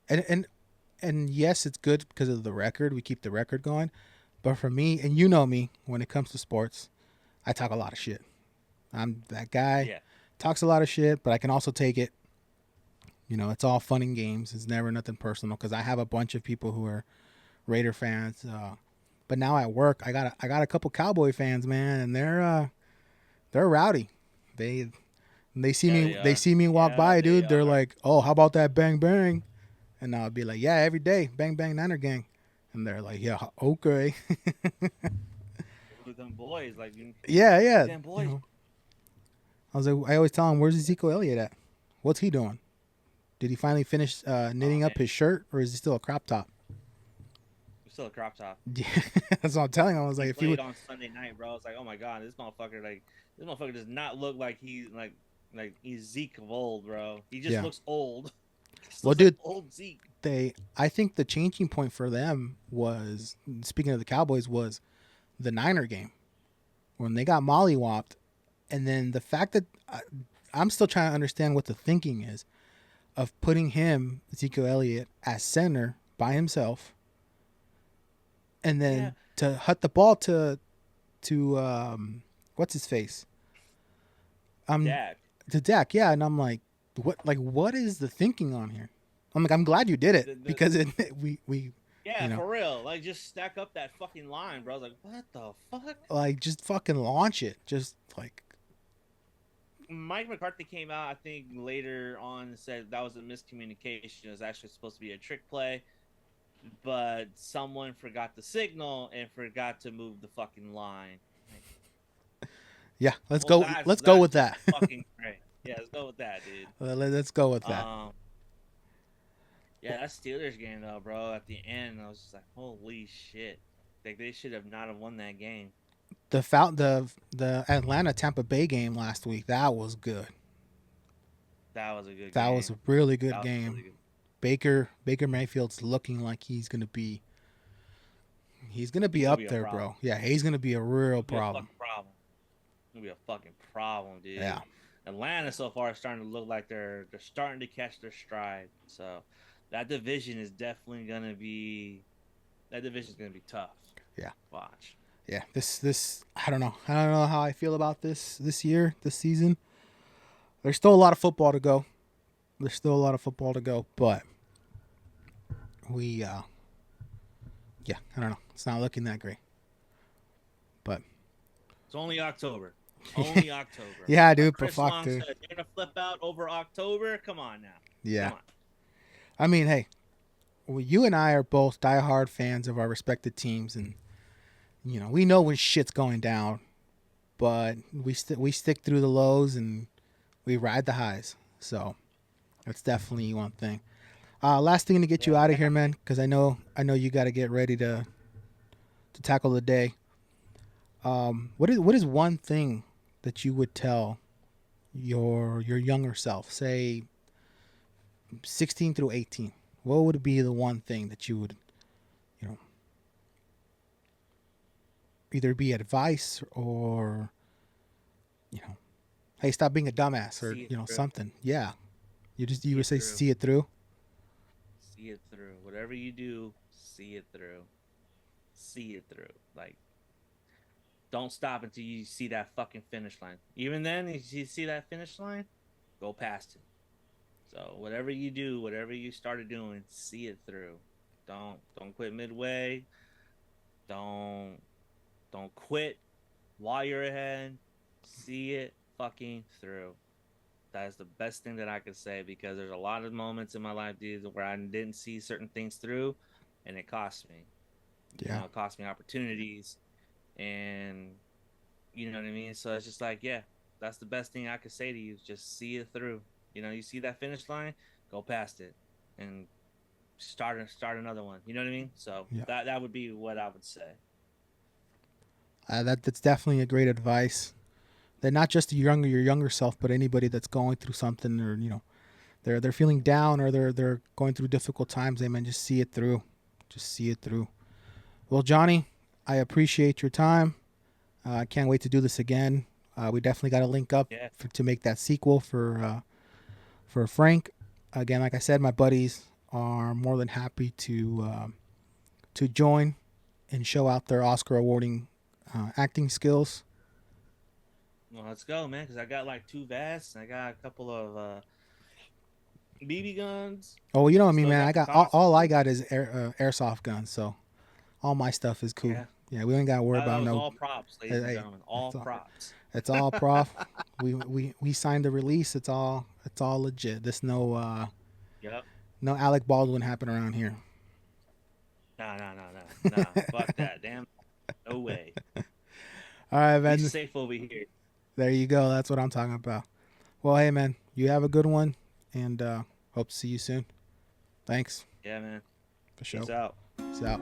Speaker 1: And yes, it's good because of the record. We keep the record going. But for me, and you know me, when it comes to sports, I talk a lot of shit. I'm that guy,
Speaker 2: Yeah.
Speaker 1: talks a lot of shit, but I can also take it. You know, it's all fun and games. It's never nothing personal because I have a bunch of people who are Raider fans. But now at work, I got a couple Cowboy fans, man, and they're rowdy. They they see
Speaker 2: Yeah,
Speaker 1: me
Speaker 2: they
Speaker 1: they
Speaker 2: are.
Speaker 1: see me walk
Speaker 2: Yeah,
Speaker 1: by,
Speaker 2: they
Speaker 1: dude. They're
Speaker 2: are.
Speaker 1: like, "Oh, how about that bang bang?" And I'll be like, "Yeah, every day, bang bang Niner gang." And they're like, "Yeah, okay."
Speaker 2: With them boys, like
Speaker 1: Yeah,
Speaker 2: with
Speaker 1: yeah.
Speaker 2: them
Speaker 1: You
Speaker 2: boys.
Speaker 1: know, I was like, I always tell him, "Where's Ezekiel Elliott at? What's he doing? Did he finally finish
Speaker 2: Oh
Speaker 1: knitting
Speaker 2: man,
Speaker 1: up his shirt, or is he still a crop top?"
Speaker 2: we're still a crop top.
Speaker 1: Yeah, that's what I'm telling him. I was
Speaker 2: He
Speaker 1: like, if you
Speaker 2: played
Speaker 1: would,
Speaker 2: on Sunday night, bro. It's like, oh my god, this motherfucker does not look like he's Zeke of old, bro. He just
Speaker 1: yeah.
Speaker 2: looks old. He just
Speaker 1: Well,
Speaker 2: looks like
Speaker 1: dude,
Speaker 2: old Zeke.
Speaker 1: I think the changing point for them was, speaking of the Cowboys, was the Niner game when they got mollywopped, and then the fact that I'm still trying to understand what the thinking is of putting him, Ezekiel Elliott, as center by himself, and
Speaker 2: Yeah,
Speaker 1: then to hut the ball to what's his face, um,
Speaker 2: Dak.
Speaker 1: to Dak, yeah, and I'm like what is the thinking on here? I'm like, I'm glad you did it
Speaker 2: The
Speaker 1: because we
Speaker 2: Yeah,
Speaker 1: you know
Speaker 2: for real. Like, just stack up that fucking line, bro. I was like, what the fuck?
Speaker 1: like just fucking launch it, just like
Speaker 2: Mike McCarthy came out, I think, later on and said that was a miscommunication. It was actually supposed to be a trick play, but someone forgot the signal and forgot to move the fucking line. Like,
Speaker 1: yeah,
Speaker 2: well,
Speaker 1: let's go
Speaker 2: that's
Speaker 1: with that.
Speaker 2: fucking great. Yeah, let's go with that, dude.
Speaker 1: Let's go with that.
Speaker 2: Um, yeah, that Steelers game though, bro. At the end, I was just like, holy shit! Like they should have not have won that game.
Speaker 1: The Atlanta Tampa Bay game last week, that was good.
Speaker 2: That was a good
Speaker 1: That was
Speaker 2: game.
Speaker 1: a really
Speaker 2: That
Speaker 1: good
Speaker 2: was really
Speaker 1: game.
Speaker 2: good.
Speaker 1: Baker Mayfield's looking like he's gonna be
Speaker 2: He's gonna
Speaker 1: up
Speaker 2: be a
Speaker 1: there,
Speaker 2: problem.
Speaker 1: bro. Yeah, he's gonna be a real
Speaker 2: It'll be a
Speaker 1: problem.
Speaker 2: fucking problem. It'll be a fucking problem,
Speaker 1: Yeah,
Speaker 2: dude. Atlanta so far is starting to look like they're starting to catch their stride. So that division is definitely gonna be that division is gonna be tough.
Speaker 1: yeah,
Speaker 2: Watch.
Speaker 1: yeah. This I don't know. I don't know how I feel about this year, this season. There's still a lot of football to go. There's still a lot of football to go, but we yeah, I don't know. It's not looking that great. But
Speaker 2: It's only October. Only October.
Speaker 1: yeah,
Speaker 2: Like
Speaker 1: dude, but
Speaker 2: Chris
Speaker 1: fuck,
Speaker 2: Long
Speaker 1: dude.
Speaker 2: said, they're gonna flip out over October. Come on now.
Speaker 1: Yeah.
Speaker 2: Come on.
Speaker 1: I mean, hey, well, you and I are both diehard fans of our respected teams, and we know when shit's going down, but we stick through the lows and we ride the highs. So that's definitely one thing. Last thing to get
Speaker 2: Yeah,
Speaker 1: you
Speaker 2: we
Speaker 1: out of here,
Speaker 2: have
Speaker 1: man, because I know you got to get ready to tackle the day. What is one thing that you would tell your younger self, say 16 through 18? What would be the one thing that you would, you know, either be advice or, hey, stop being a dumbass or,
Speaker 2: see it through.
Speaker 1: something. Yeah. You
Speaker 2: See
Speaker 1: would
Speaker 2: it
Speaker 1: say
Speaker 2: through.
Speaker 1: see it through.
Speaker 2: See it through. Whatever you do, see it through. See it through. Like, don't stop until you see that fucking finish line. Even then, if you see that finish line, go past it. So whatever you do, whatever you started doing, see it through. Don't quit midway. Don't don't quit while you're ahead. See it fucking through. That is the best thing that I could say because there's a lot of moments in my life, dude, where I didn't see certain things through, and it cost me.
Speaker 1: Yeah.
Speaker 2: It cost me opportunities, and you know what I mean. So it's just like, yeah, that's the best thing I could say to you. Just see it through. You see that finish line, go past it, and start another one. You know what I mean? So
Speaker 1: Yeah.
Speaker 2: that would be what I would say.
Speaker 1: That's definitely a great advice. That not just your younger self, but anybody that's going through something, or they're feeling down, or they're going through difficult times. Hey man, just see it through. Just see it through. Well, Johnny, I appreciate your time. I can't wait to do this again. We definitely got to link up
Speaker 2: Yeah.
Speaker 1: to make that sequel for Frank. Again, like I said, my buddies are more than happy to join and show out their Oscar awarding acting skills.
Speaker 2: Well, let's go, man. Because I got like 2 vests, and I got a couple of BB guns.
Speaker 1: Oh, well, you know what I mean,
Speaker 2: Still
Speaker 1: man.
Speaker 2: got
Speaker 1: I
Speaker 2: the
Speaker 1: got all I
Speaker 2: costume.
Speaker 1: got is airsoft guns, so all my stuff is cool.
Speaker 2: Yeah,
Speaker 1: Yeah, we ain't got to worry
Speaker 2: that
Speaker 1: about
Speaker 2: was
Speaker 1: no.
Speaker 2: all props, ladies and
Speaker 1: Hey,
Speaker 2: gentlemen. All
Speaker 1: it's all,
Speaker 2: props.
Speaker 1: it's all prof. We signed the release. It's all legit. There's
Speaker 2: Yep.
Speaker 1: no Alec Baldwin happen around here.
Speaker 2: Nah, nah, nah, nah, nah. Fuck that. Damn. No way.
Speaker 1: All right,
Speaker 2: We
Speaker 1: man.
Speaker 2: safe over here.
Speaker 1: There you go. That's what I'm talking about. Well, hey, man, you have a good one, and hope to see you soon. Thanks.
Speaker 2: Yeah, man.
Speaker 1: For sure.
Speaker 2: Peace out.
Speaker 1: Peace out.